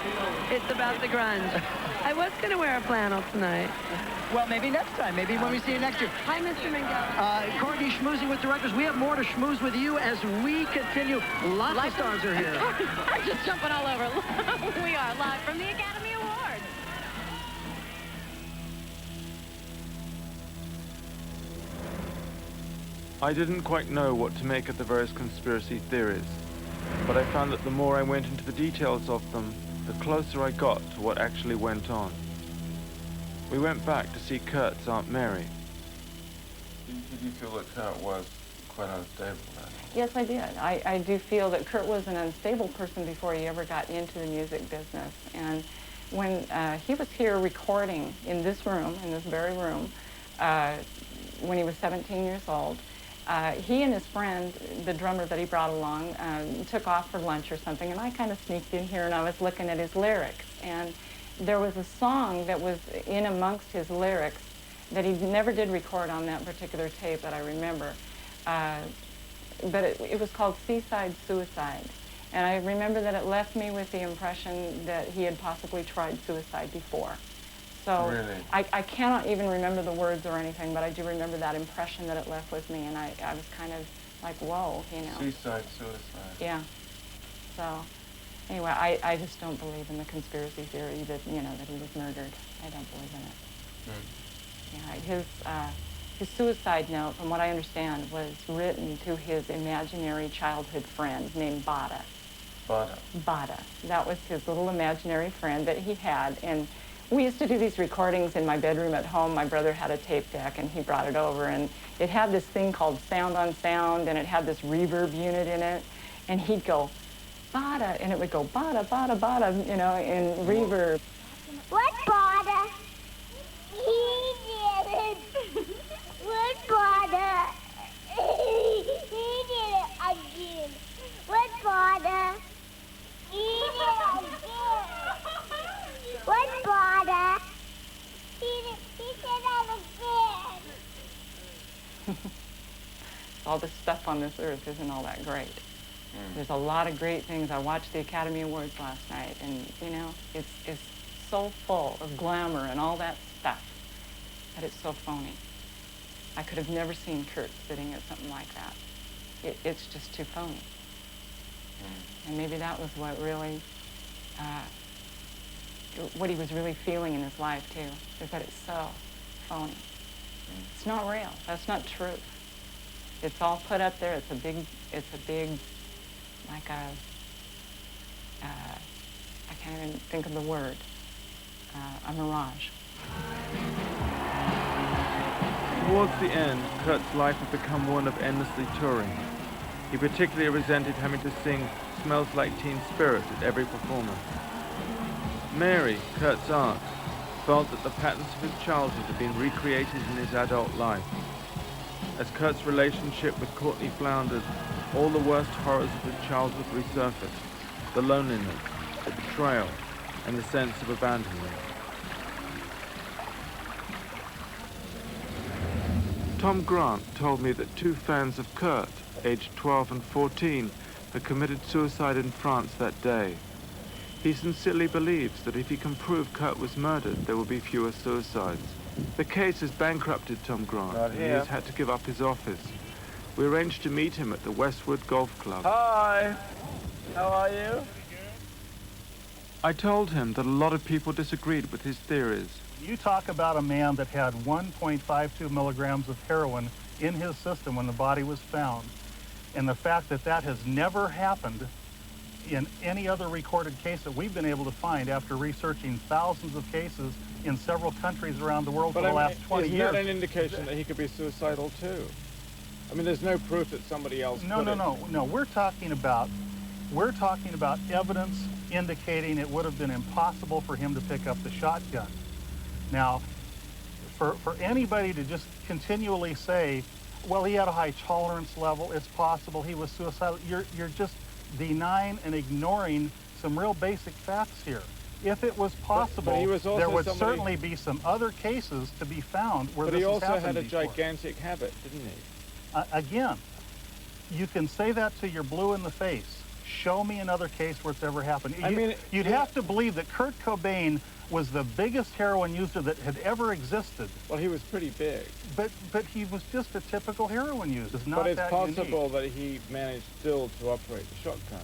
it's about the grunge. I was going to wear a flannel tonight. Well, maybe next time. Maybe when we see you next year. Hi, Mr. Mangel. Courtney schmoozing with directors. We have more to schmooze with you as we continue. Lots of stars are here. I'm just jumping all over. We are live from the Academy Awards. I didn't quite know what to make of the various conspiracy theories, but I found that the more I went into the details of them, the closer I got to what actually went on. We went back to see Kurt's Aunt Mary. Did you feel that Kurt was quite unstable then? Yes, I did. I do feel that Kurt was an unstable person before he ever got into the music business. And when he was here recording in this room, in this very room, when he was 17 years old, he and his friend, the drummer that he brought along, took off for lunch or something, and I kind of sneaked in here and I was looking at his lyrics. And there was a song that was in amongst his lyrics that he never did record on that particular tape that I remember. But it was called Seaside Suicide. And I remember that it left me with the impression that he had possibly tried suicide before. So really? I cannot even remember the words or anything, but I do remember that impression that it left with me, and I was kind of like, whoa, you know. Seaside suicide. Yeah. So anyway, I just don't believe in the conspiracy theory that, you know, that he was murdered. I don't believe in it. Yeah, his suicide note, from what I understand, was written to his imaginary childhood friend named Bada. Bada. Bada. That was his little imaginary friend that he had, and we used to do these recordings in my bedroom at home. My brother had a tape deck, and he brought it over, and it had this thing called Sound on Sound, and it had this reverb unit in it, and he'd go, Bada, and it would go, Bada, Bada, Bada, you know, in reverb. What Bada? He did it. What Bada? He did it again. What Bada? He did it again. What Bada? He did it again. All this stuff on this earth isn't all that great. There's a lot of great things. I watched the Academy Awards last night, and, you know, it's so full of glamour and all that stuff that it's so phony. I could have never seen Kurdt sitting at something like that. It's just too phony. And maybe that was what really, what he was really feeling in his life, too, is that it's so phony. It's not real. That's not truth. It's all put up there. It's a big, like I can't even think of the word, a mirage. Towards the end, Kurt's life had become one of endlessly touring. He particularly resented having to sing Smells Like Teen Spirit at every performance. Mary, Kurt's aunt, felt that the patterns of his childhood had been recreated in his adult life. As Kurt's relationship with Courtney floundered, all the worst horrors of his childhood resurfaced: the loneliness, the betrayal, and the sense of abandonment. Tom Grant told me that two fans of Kurdt, aged 12 and 14, had committed suicide in France that day. He sincerely believes that if he can prove Kurdt was murdered, there will be fewer suicides. The case has bankrupted Tom Grant, and he has had to give up his office. We arranged to meet him at the Westwood Golf Club. Hi. How are you? I told him that a lot of people disagreed with his theories. You talk about a man that had 1.52 milligrams of heroin in his system when the body was found, and the fact that that has never happened in any other recorded case that we've been able to find after researching thousands of cases in several countries around the world for the last 20 years. Isn't that an indication that he could be suicidal too? I mean, there's no proof that somebody else No. We're talking about evidence indicating it would have been impossible for him to pick up the shotgun. Now, for anybody to just continually say, well, he had a high tolerance level, it's possible he was suicidal, you're just denying and ignoring some real basic facts here. If it was possible, there would certainly be some other cases to be found where this has happened before. But he also had a gigantic habit, didn't he? Again, you can say that till you're blue in the face. Show me another case where it's ever happened. You'd have to believe that Kurt Cobain was the biggest heroin user that had ever existed. Well, he was pretty big. But he was just a typical heroin user. But it's possible that he managed still to operate the shotgun.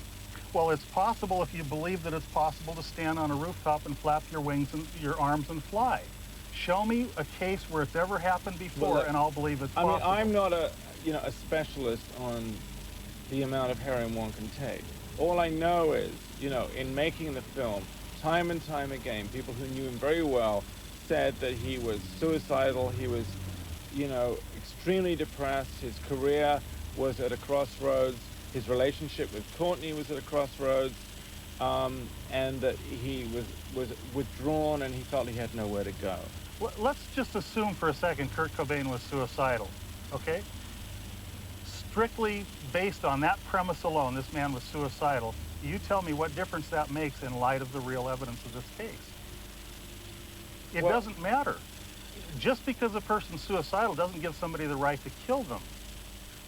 Well, it's possible if you believe that it's possible to stand on a rooftop and flap your wings and your arms and fly. Show me a case where it's ever happened before, and I'll believe it's possible. I mean, I'm not a specialist on the amount of heroin one can take. All I know is, in making the film, time and time again, people who knew him very well said that he was suicidal, he was, extremely depressed, his career was at a crossroads, his relationship with Courtney was at a crossroads, and that he was withdrawn and he felt he had nowhere to go. Well, let's just assume for a second Kurt Cobain was suicidal, okay? Strictly based on that premise alone, this man was suicidal. You tell me what difference that makes in light of the real evidence of this case. It doesn't matter. Just because a person's suicidal doesn't give somebody the right to kill them.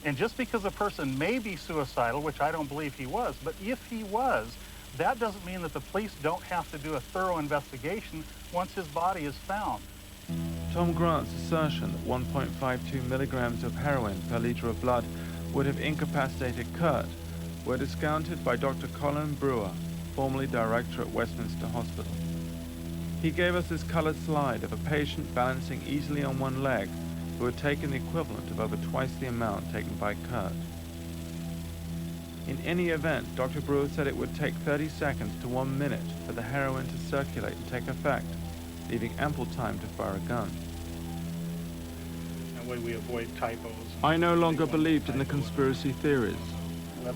And just because a person may be suicidal, which I don't believe he was, but if he was, that doesn't mean that the police don't have to do a thorough investigation once his body is found. Tom Grant's assertion that 1.52 milligrams of heroin per liter of blood would have incapacitated Kurdt were discounted by Dr. Colin Brewer, formerly director at Westminster Hospital. He gave us this colored slide of a patient balancing easily on one leg who had taken the equivalent of over twice the amount taken by Kurdt. In any event, Dr. Brewer said it would take 30 seconds to 1 minute for the heroin to circulate and take effect, leaving ample time to fire a gun. That way we avoid typos. I no longer believed in the conspiracy theories,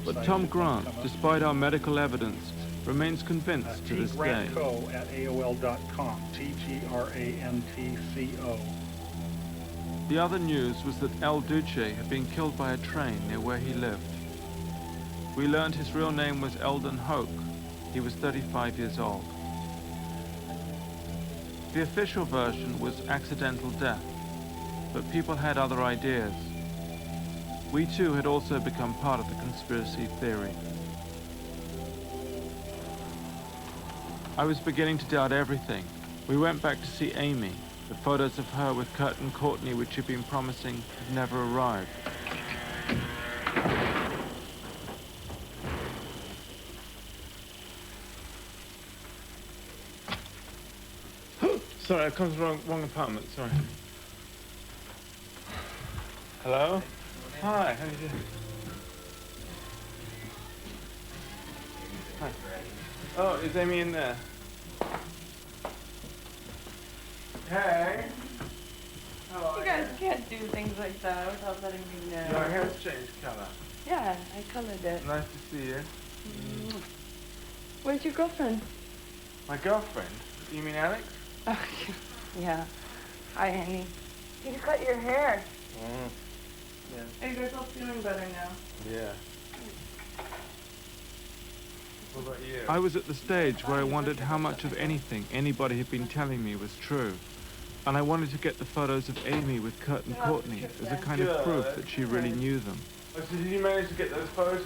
but Tom Grant, despite our medical evidence, remains convinced to this day. tgrantco@aol.com, TGRANTCO. The other news was that El Duce had been killed by a train near where he lived. We learned his real name was Eldon Hoke. He was 35 years old. The official version was accidental death, but people had other ideas. We too had also become part of the conspiracy theory. I was beginning to doubt everything. We went back to see Amy. The photos of her with Kurt and Courtney, which she'd been promising, had never arrived. Sorry, I've come to the wrong apartment, sorry. Hello? Hi, how are you doing? Hi. Oh, is Amy in there? Hey. You guys can't do things like that without letting me know. Your hair's changed colour. Yeah, I colored it. Nice to see you. Where's your girlfriend? My girlfriend? You mean Alex? Oh, yeah. Hi, honey. You cut your hair. Yeah. Are you guys all feeling better now? Yeah. What about you? I was at the stage where I wondered how much of anything anybody had been telling me was true. And I wanted to get the photos of Amy with Kurt and Courtney as a kind of proof that she really knew them. Oh, so did you manage to get those photos?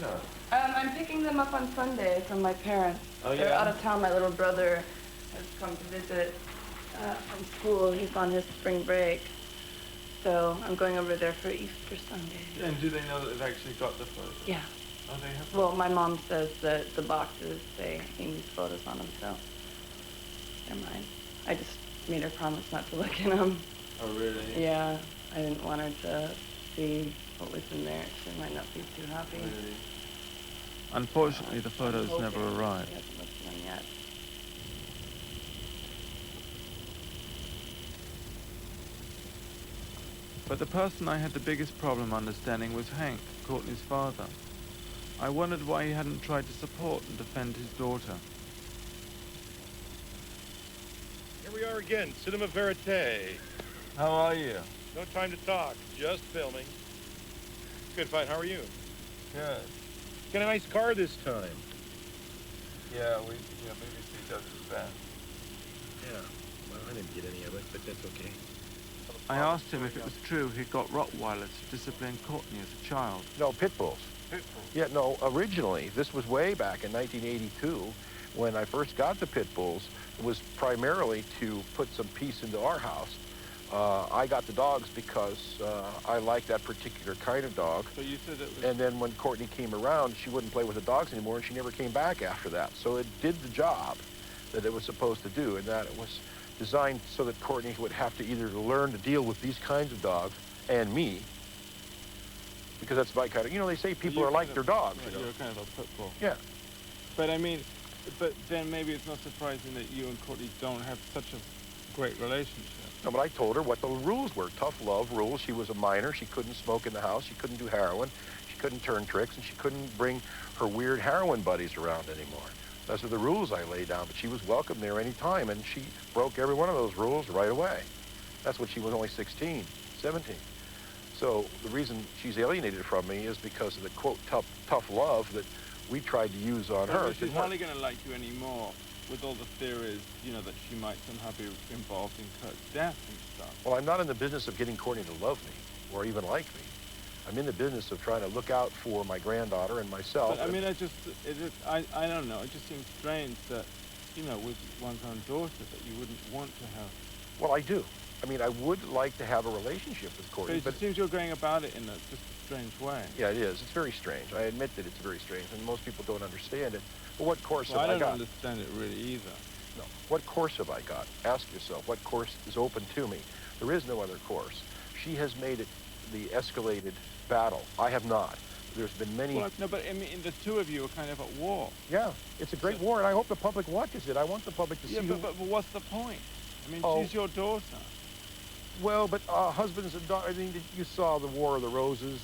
I'm picking them up on Sunday from my parents. Oh, yeah? They're out of town. My little brother has come to visit from school. He's on his spring break. So I'm going over there for Easter Sunday. And do they know that they've actually got the photos? Yeah. Oh, they have? Well, my mom says that the boxes say Amy's photos on them, so. Never mind. I just made her promise not to look in them. Oh, really? Yeah, I didn't want her to see what was in there. She might not be too happy. Really? Unfortunately, the photos never arrived. She hasn't looked at them yet. But the person I had the biggest problem understanding was Hank, Courtney's father. I wondered why he hadn't tried to support and defend his daughter. Here we are again, Cinema Verite. How are you? No time to talk, just filming. Good, fine, how are you? Good. Got a nice car this time. Yeah, BBC does its best. Yeah, well, I didn't get any of it, but that's okay. I asked him if it was true he'd got Rottweilers to discipline Courtney as a child. No, pit bulls. Pit bulls? Yeah, no, originally, this was way back in 1982, when I first got the pit bulls. It was primarily to put some peace into our house. I got the dogs because I like that particular kind of dog. So you said it was... And then when Courtney came around, she wouldn't play with the dogs anymore, and she never came back after that. So it did the job that it was supposed to do, and that it was designed so that Courtney would have to either learn to deal with these kinds of dogs and me, because that's my kind of, you know, they say people are like their dogs. Right, you know? You're kind of a pit bull. Yeah. But I mean, but then maybe it's not surprising that you and Courtney don't have such a great relationship. No, but I told her what the rules were. Tough love rules. She was a minor. She couldn't smoke in the house. She couldn't do heroin. She couldn't turn tricks, and she couldn't bring her weird heroin buddies around anymore. Those are the rules I laid down, but she was welcome there any time, and she broke every one of those rules right away. That's when she was only 16, 17. So the reason she's alienated from me is because of the, quote, tough love that we tried to use on her. She's hardly going to like you anymore with all the theories, you know, that she might somehow be involved in Kurt's death and stuff. Well, I'm not in the business of getting Courtney to love me or even like me. I'm in the business of trying to look out for my granddaughter and myself. But, I mean, I don't know. It just seems strange that, you know, with one's own daughter, that you wouldn't want to have. Well, I do. I mean, I would like to have a relationship with Courtney, but it seems you're going about it in just a strange way. Yeah, it is. It's very strange. I admit that it's very strange, and most people don't understand it. But what course Well, have I got? I don't understand it really either. No. What course have I got? Ask yourself, what course is open to me? There is no other course. She has made it the escalated battle. I have not. There's been many... Well, no, but I mean, the two of you are kind of at war. Yeah, it's a great war, and I hope the public watches it. I want the public to see... Yeah, but what's the point? I mean, she's your daughter. Well, but husbands and daughters, I mean, you saw the War of the Roses.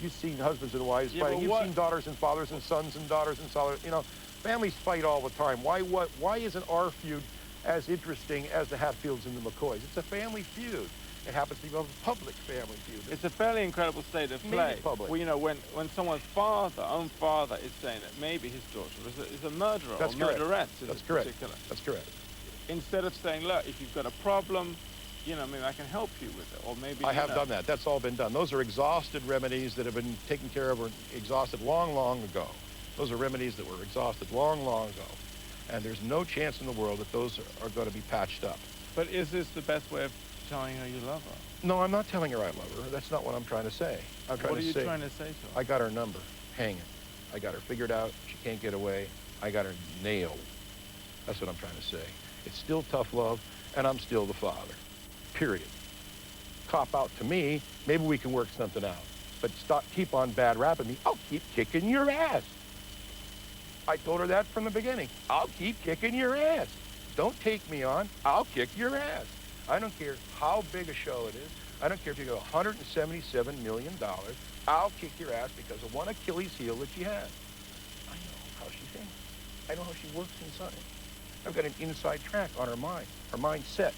You've seen husbands and wives fighting. You've seen daughters and fathers and sons and daughters and fathers. You know, families fight all the time. Why isn't our feud as interesting as the Hatfields and the McCoys? It's a family feud. It happens to be a public family feud. It's a fairly incredible state of play. Public. Well, you know, when someone's own father is saying that maybe his daughter is a murderer or murderess in this particular. That's correct. Instead of saying, look, if you've got a problem, you know, maybe I can help you with it, or maybe I have done that. That's all been done. Those are exhausted remedies that have been taken care of or exhausted long, long ago. Those are remedies that were exhausted long, long ago. And there's no chance in the world that those are going to be patched up. But is this the best way of telling her you love her? No, I'm not telling her I love her. That's not what I'm trying to say. What are you trying to say to her? I got her number hanging. I got her figured out. She can't get away. I got her nailed. That's what I'm trying to say. It's still tough love, and I'm still the father. Period. Cop out to me, maybe we can work something out. But keep on bad rapping me, I'll keep kicking your ass. I told her that from the beginning. I'll keep kicking your ass. Don't take me on, I'll kick your ass. I don't care how big a show it is. I don't care if you go $177 million. I'll kick your ass because of one Achilles heel that she has. I know how she thinks. I know how she works inside. I've got an inside track on her mind, her mindset.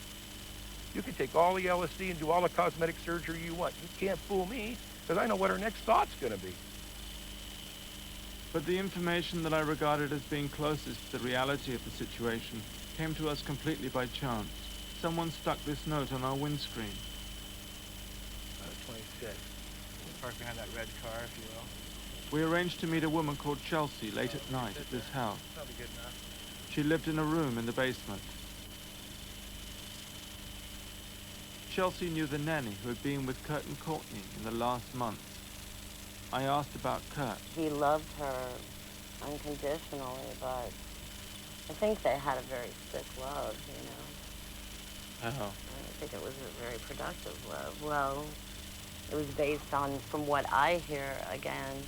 You can take all the LSD and do all the cosmetic surgery you want. You can't fool me, because I know what her next thought's going to be. But the information that I regarded as being closest to the reality of the situation came to us completely by chance. Someone stuck this note on our windscreen. 26. Park behind that red car, if you will. We arranged to meet a woman called Chelsea late at night at this house. That'll be good enough. She lived in a room in the basement. Chelsea knew the nanny who had been with Kurdt and Courtney in the last month. I asked about Kurdt. He loved her unconditionally, but I think they had a very sick love, you know. How? I don't think it was a very productive love. Well, it was based on, from what I hear, again,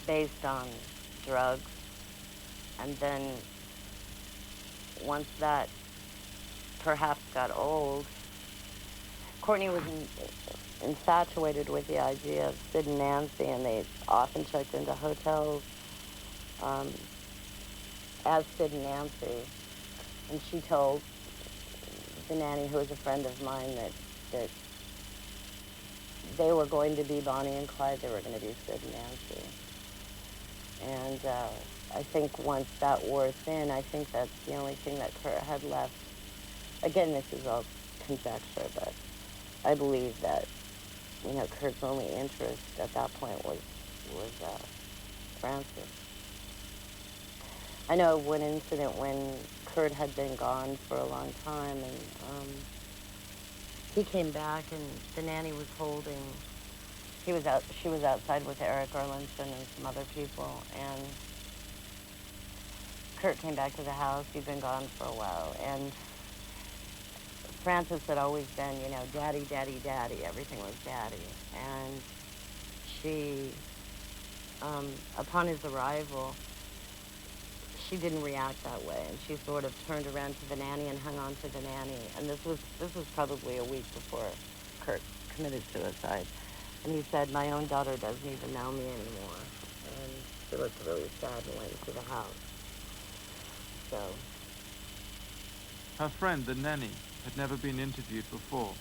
based on drugs. And then once that perhaps got old, Courtney was infatuated with the idea of Sid and Nancy, and they often checked into hotels as Sid and Nancy. And she told the nanny, who was a friend of mine, that they were going to be Bonnie and Clyde, they were going to be Sid and Nancy. And I think once that wore thin, I think that's the only thing that Kurdt had left. Again, this is all conjecture, but I believe that, you know, Kurt's only interest at that point was Francis. I know one incident when Kurdt had been gone for a long time, and he came back, and the nanny was holding. She was outside with Eric Erlinson and some other people, and Kurdt came back to the house. He'd been gone for a while, and Frances had always been, you know, daddy, daddy, daddy. Everything was daddy. And she, upon his arrival, she didn't react that way, and she sort of turned around to the nanny and hung on to the nanny. And this was probably a week before Kurdt committed suicide. And he said, "My own daughter doesn't even know me anymore." And she looked really sad and went into the house. So. Her friend, the nanny, had never been interviewed before.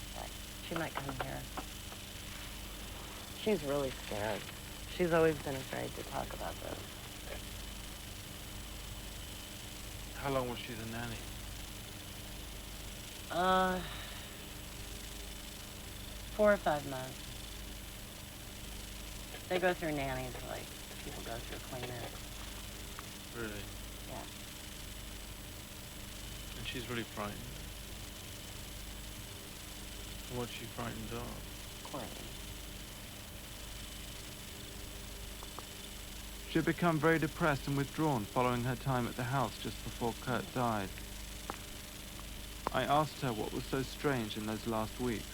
She might come here. She's really scared. She's always been afraid to talk about this. How long was she the nanny? 4 or 5 months. They go through nannies like people go through cleaners. Really? Yeah. And she's really frightened. What's she frightened of? Courtney. She had become very depressed and withdrawn following her time at the house just before Kurdt died. I asked her what was so strange in those last weeks.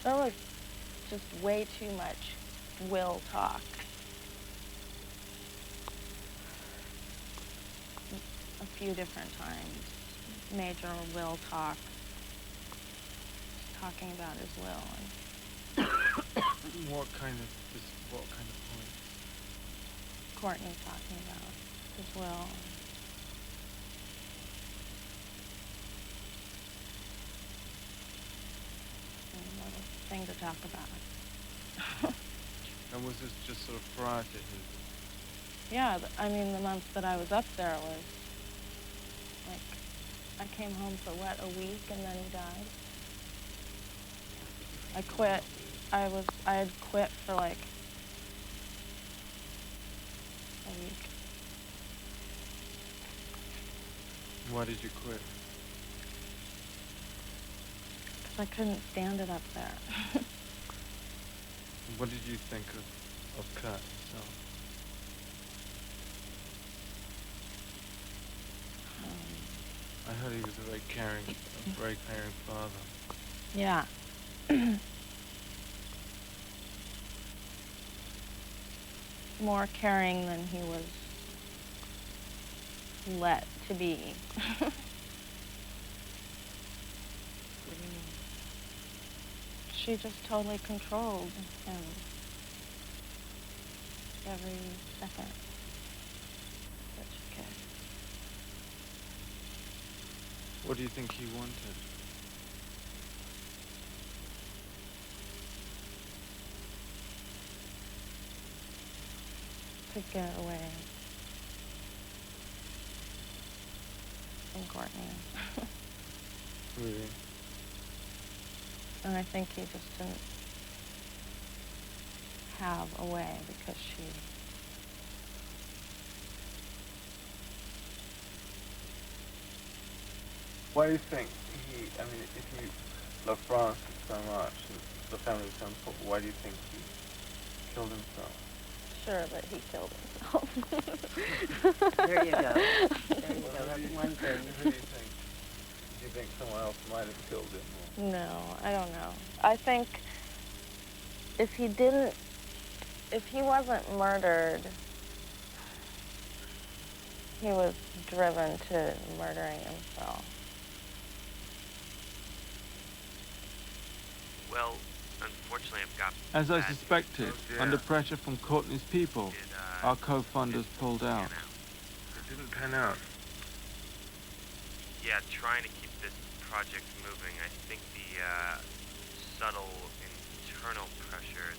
There was just way too much will talk. A few different times. Major will talk. Just talking about his will. And What kind of point? Courtney talking about his will. Little thing to talk about. And was this just sort of prior to his? Yeah, I mean, the month that I was up there was like, I came home for what, a week, and then he died. I quit. I had quit for like a week. Why did you quit? Because I couldn't stand it up there. What did you think of Kurdt himself? I heard he was a very caring father. Yeah. More caring than he was let to be. She just totally controlled him every second that she could. What do you think he wanted? To get away from Courtney. Really? And I think he just didn't have a way because she... Why do you think he, I mean, if you love Francis so much and the family was so important, why do you think he killed himself. Sure, but he killed himself. There you go. There you go. That's one thing. Who do you think? Do you think someone else might have killed him? No, I don't know. I think if he wasn't murdered, he was driven to murdering himself. Well, unfortunately, I've got... As I suspected, under pressure from Courtney's people, our co-funders pulled out. It didn't pan out. Yeah, trying to keep this project moving, I think the subtle internal pressures,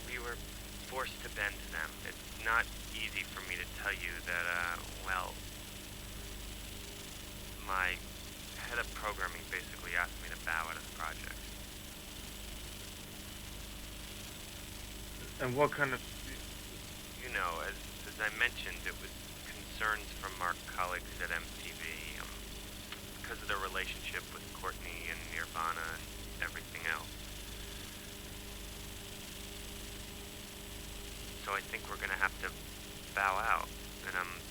we were forced to bend to them. It's not easy for me to tell you that, well, my head of programming basically asked me to bow out of the project. And what kind of... You know, as I mentioned, it was concerns from our colleagues at MTV, because of their relationship with Courtney and Nirvana and everything else. So I think we're gonna have to bow out, and I'm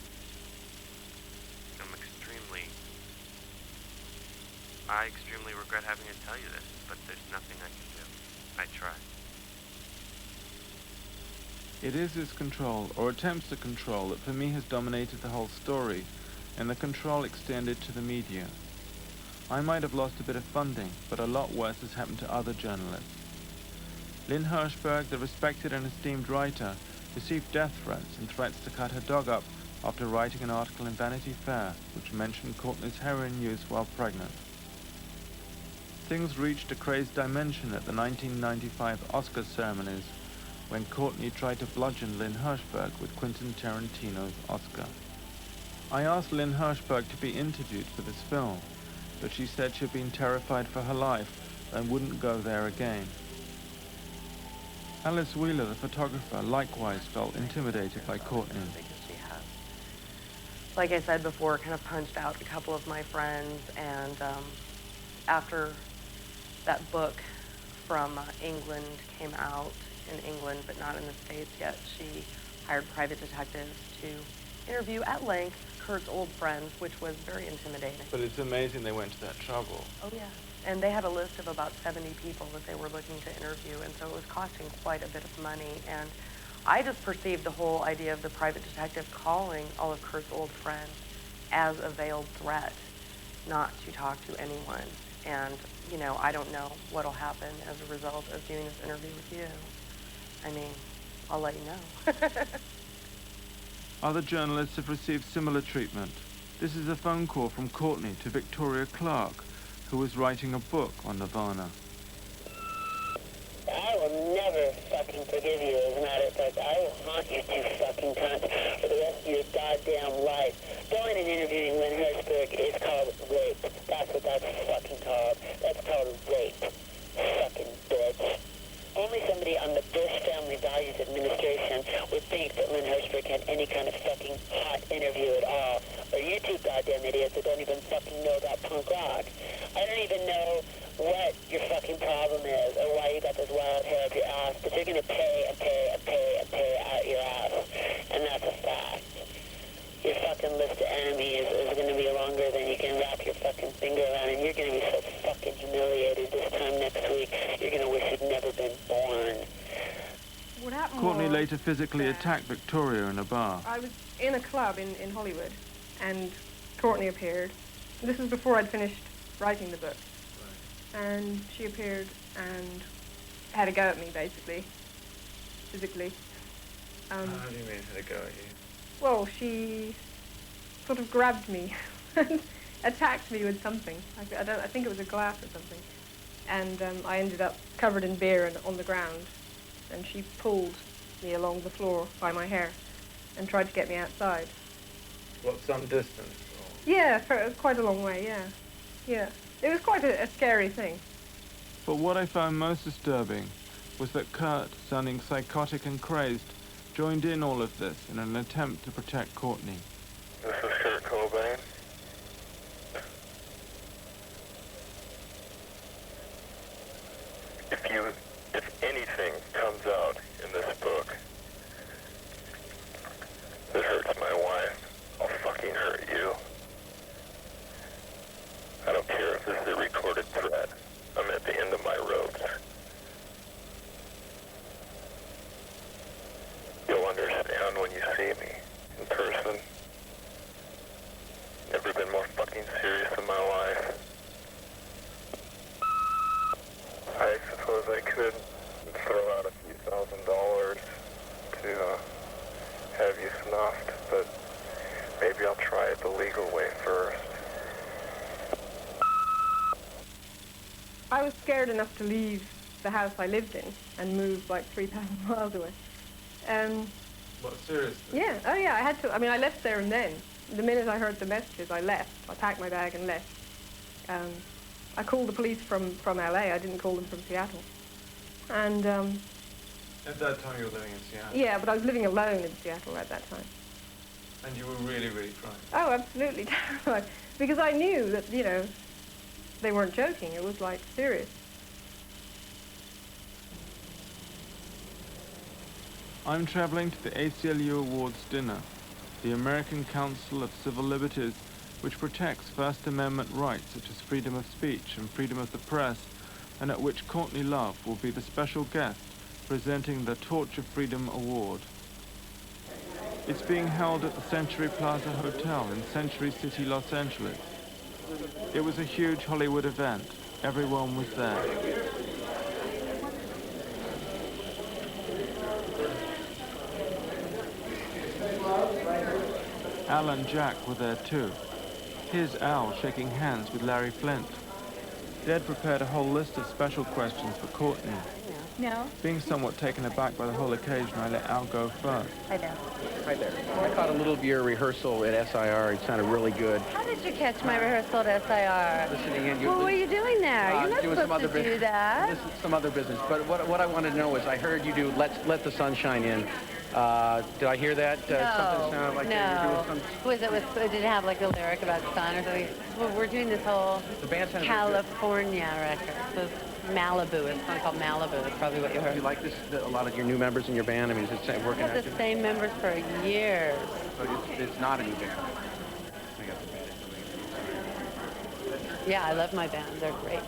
I extremely regret having to tell you this, but there's nothing I can do. I tried. It is his control, or attempts to control, that for me has dominated the whole story, and the control extended to the media. I might have lost a bit of funding, but a lot worse has happened to other journalists. Lynn Hirschberg, the respected and esteemed writer, received death threats and threats to cut her dog up after writing an article in Vanity Fair which mentioned Courtney's heroin use while pregnant. Things reached a crazed dimension at the 1995 Oscar ceremonies when Courtney tried to bludgeon Lynn Hirschberg with Quentin Tarantino's Oscar. I asked Lynn Hirschberg to be interviewed for this film, but she said she'd been terrified for her life and wouldn't go there again. Alice Wheeler, the photographer, likewise felt intimidated by Courtney. Like I said before, kind of punched out a couple of my friends, and after that book from England came out in England, but not in the States yet, she hired private detectives to interview at length Kurt's old friends, which was very intimidating. But it's amazing they went to that trouble. Oh, yeah. And they had a list of about 70 people that they were looking to interview, and so it was costing quite a bit of money. And I just perceived the whole idea of the private detective calling all of Kurt's old friends as a veiled threat not to talk to anyone. And, you know, I don't know what'll happen as a result of doing this interview with you. I mean, I'll let you know. Other journalists have received similar treatment. This is a phone call from Courtney to Victoria Clark, who was writing a book on Nirvana. I will never fucking forgive you. As a matter of fact, I will haunt you two fucking cunts for the rest of your goddamn life. Going and interviewing Lynn Hirschberg is called rape. That's what that's fucking called. That's called rape. Fucking bitch. Only somebody on the Bush Family Values Administration would think that Lynn Hirschberg had any kind of fucking hot interview at all. Or you two goddamn idiots that don't even fucking know about punk rock. I don't even know what your fucking problem is or why you got this wild hair up your ass, but you're gonna pay out your ass. And that's a fact. Your fucking list of enemies is gonna be longer than you can wrap your fucking finger around, and you're gonna be so fucking humiliated this time next week. You're gonna wish you'd never been born. What happened Courtney was later physically attacked Victoria in a bar. I was in a club in Hollywood, and Courtney appeared. This was before I'd finished writing the book. And she appeared and had a go at me, basically, physically. How do you mean had a go at you? Well, she sort of grabbed me and attacked me with something. I think it was a glass or something. And I ended up covered in beer and on the ground. And she pulled me along the floor by my hair and tried to get me outside. What, some distance? Yeah, for quite a long way, yeah. Yeah. It was quite a scary thing. But what I found most disturbing was that Kurt, sounding psychotic and crazed, joined in all of this in an attempt to protect Courtney. This is Kurt Kobain. If anything comes suppose I could throw out a few $1,000s to have you snuffed, but maybe I'll try it the legal way first. I was scared enough to leave the house I lived in and move like 3,000 miles away. What, seriously? Yeah, oh yeah, I had to. I mean, I left there and then. The minute I heard the messages, I left. I packed my bag and left. I called the police from LA. I didn't call them from Seattle. And at that time you were living in Seattle? yeah, but I was living alone in Seattle at that time. And you were really, really frightened? Oh, absolutely terrified. Because I knew that, you know, they weren't joking. It was like serious. I'm traveling to the ACLU Awards dinner, the American Council of Civil Liberties, which protects First Amendment rights such as freedom of speech and freedom of the press, and at which Courtney Love will be the special guest presenting the Torch of Freedom Award. It's being held at the Century Plaza Hotel in Century City, Los Angeles. It was a huge Hollywood event. Everyone was there. Al and Jack were there too. Here's Al shaking hands with Larry Flint. Dad prepared a whole list of special questions for Courtney. No. Being somewhat taken aback by the whole occasion, I let Al go first. Hi there. Hi there. I caught a little of your rehearsal at SIR. It sounded really good. How did you catch my rehearsal at SIR? Listening in. What were you doing there? You're not doing some supposed other to do that. Some other business. But what I wanted to know is I heard you do Let the Sunshine In. Did I hear that? Something sounded like you were doing some... Did it have like a lyric about sun or something? Well, we're doing this whole California record. So Malibu. It's not called Malibu. That's probably what you heard. Do you like this? A lot of your new members in your band? I mean, is it working out? I've had the same members for years. But it's not a new band. I got the band. Yeah, I love my band. They're great.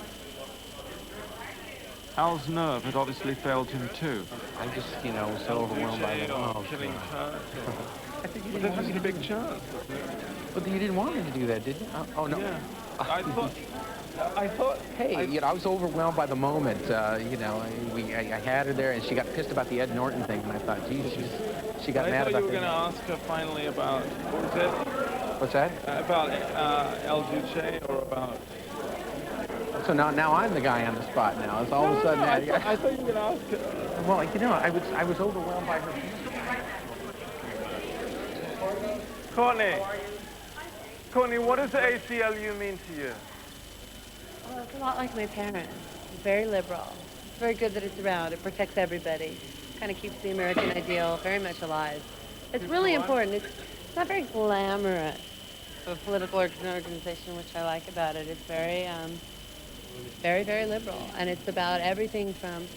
Al's nerve had obviously failed him too. I just, you know, was so overwhelmed by the killing Kurdt. I think you But didn't there want me wasn't to a big chance. But you didn't want me to do that, did you? Oh, no. Yeah. I thought... Hey, you know, I was overwhelmed by the moment. You know, I had her there, and she got pissed about the Ed Norton thing, and I thought, geez, she got mad about I thought you were that. going to ask her finally about, what was it? What's that? About El Duce or about... So now I'm the guy on the spot now. It's all of a sudden... I thought you were going to ask her. Well, you know, I was overwhelmed by her. Courtney, what does the ACLU mean to you? Well, it's a lot like my parents. It's very liberal. It's very good that it's around. It protects everybody. Kind of keeps the American ideal very much alive. It's really important. It's not very glamorous of a political organization, which I like about it. It's very, very, very liberal. And it's about everything from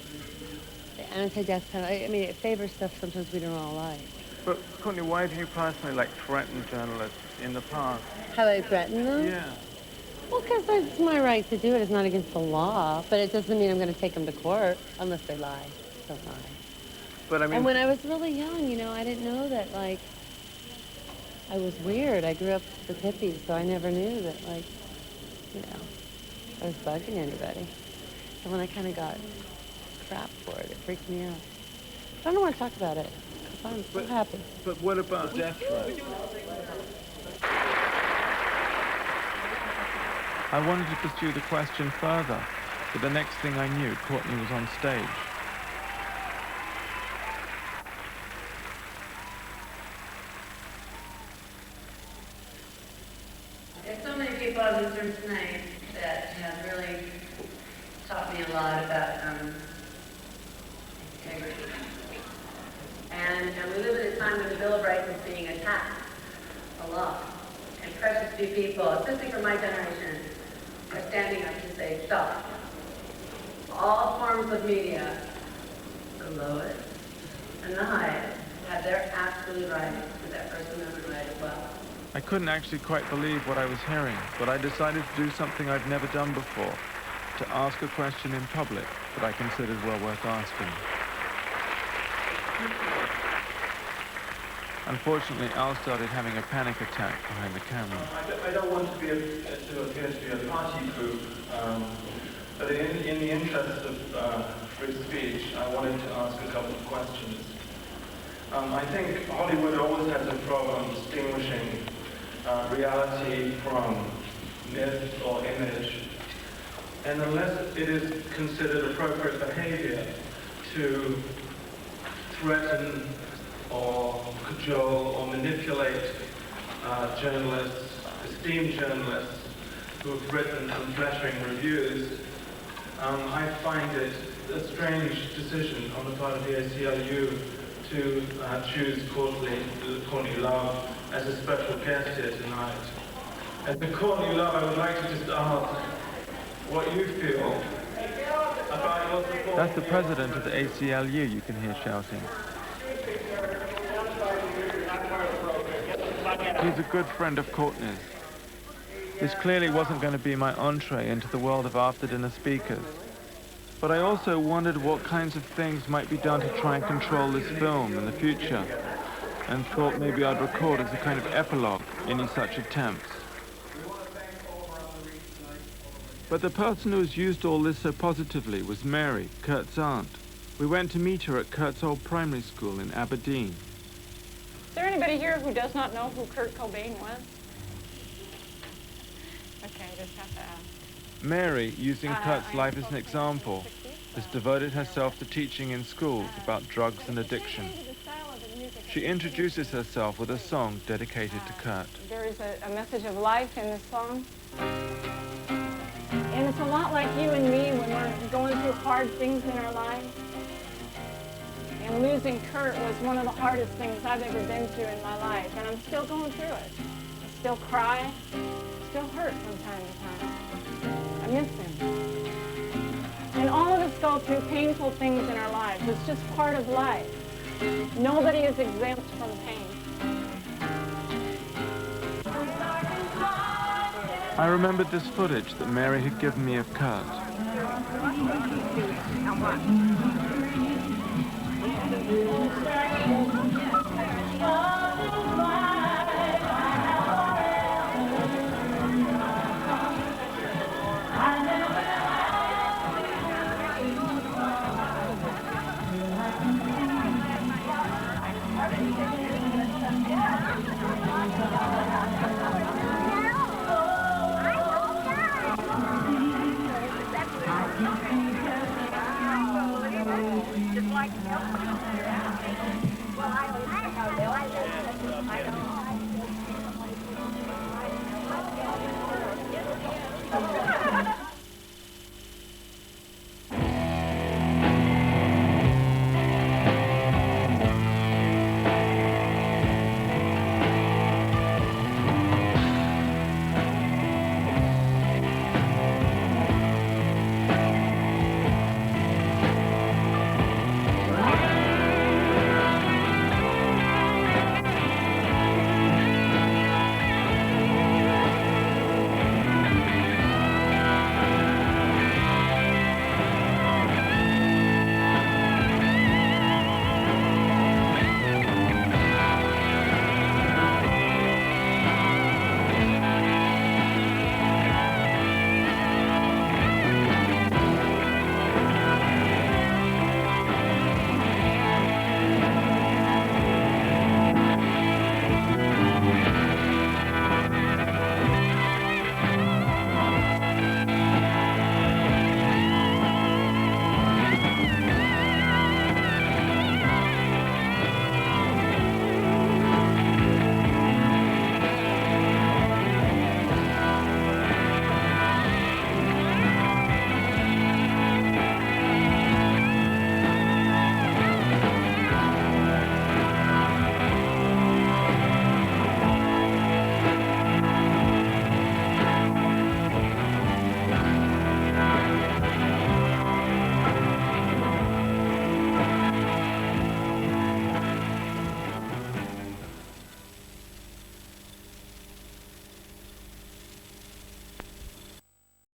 the anti-death penalty. I mean, it favors stuff sometimes we don't all like. But, Courtney, why have you personally, threatened journalists in the past? Have I threatened them? Yeah. Well, because it's my right to do it. It's not against the law. But it doesn't mean I'm going to take them to court unless they lie. Don't lie. But, I mean... And when I was really young, you know, I didn't know that, I was weird. I grew up with hippies, so I never knew that, you know, I was bugging anybody. So when I kind of got crap for it, it freaked me out. I don't want to talk about it. I'm so happy. But what about death threats? I wanted to pursue the question further, but the next thing I knew, Courtney was on stage. There's so many people on this room tonight that have really taught me a lot about integrity. And we live in a time when the Bill of Rights is being attacked a lot. And precious few people, especially from my generation, are standing up to say, stop. All forms of media, the lowest and the highest, have their absolute right to that First Amendment right as well. I couldn't actually quite believe what I was hearing, but I decided to do something I'd never done before, to ask a question in public that I considered well worth asking. Unfortunately, Al started having a panic attack behind the camera. I don't want to appear to be a party group, But in the interest of free speech, I wanted to ask a couple of questions. I think Hollywood always has a problem distinguishing reality from myth or image. And unless it is considered appropriate behavior to threaten or cajole or manipulate journalists, esteemed journalists who have written unflattering reviews, I find it a strange decision on the part of the ACLU to choose Courtney Love as a special guest here tonight. And to Courtney Love, I would like to just ask what you feel about your support. That's the president of the ACLU you can hear shouting. He's a good friend of Courtney's. This clearly wasn't going to be my entree into the world of after-dinner speakers. But I also wondered what kinds of things might be done to try and control this film in the future, and thought maybe I'd record as a kind of epilogue any such attempts. But the person who's used all this so positively was Mary, Kurt's aunt. We went to meet her at Kurt's old primary school in Aberdeen. Is there anybody here who does not know who Kurt Cobain was? Okay, I just have to ask. Mary, using Kurt's life as an example, has devoted herself to teaching in schools about drugs and addiction. She introduces herself with a song dedicated to Kurt. There is a message of life in this song. And it's a lot like you and me when we're going through hard things in our lives. And losing Kurt was one of the hardest things I've ever been through in my life. And I'm still going through it. I still cry, still hurt from time to time. I miss him. And all of us go through painful things in our lives. It's just part of life. Nobody is exempt from pain. I remembered this footage that Mary had given me of Kurt.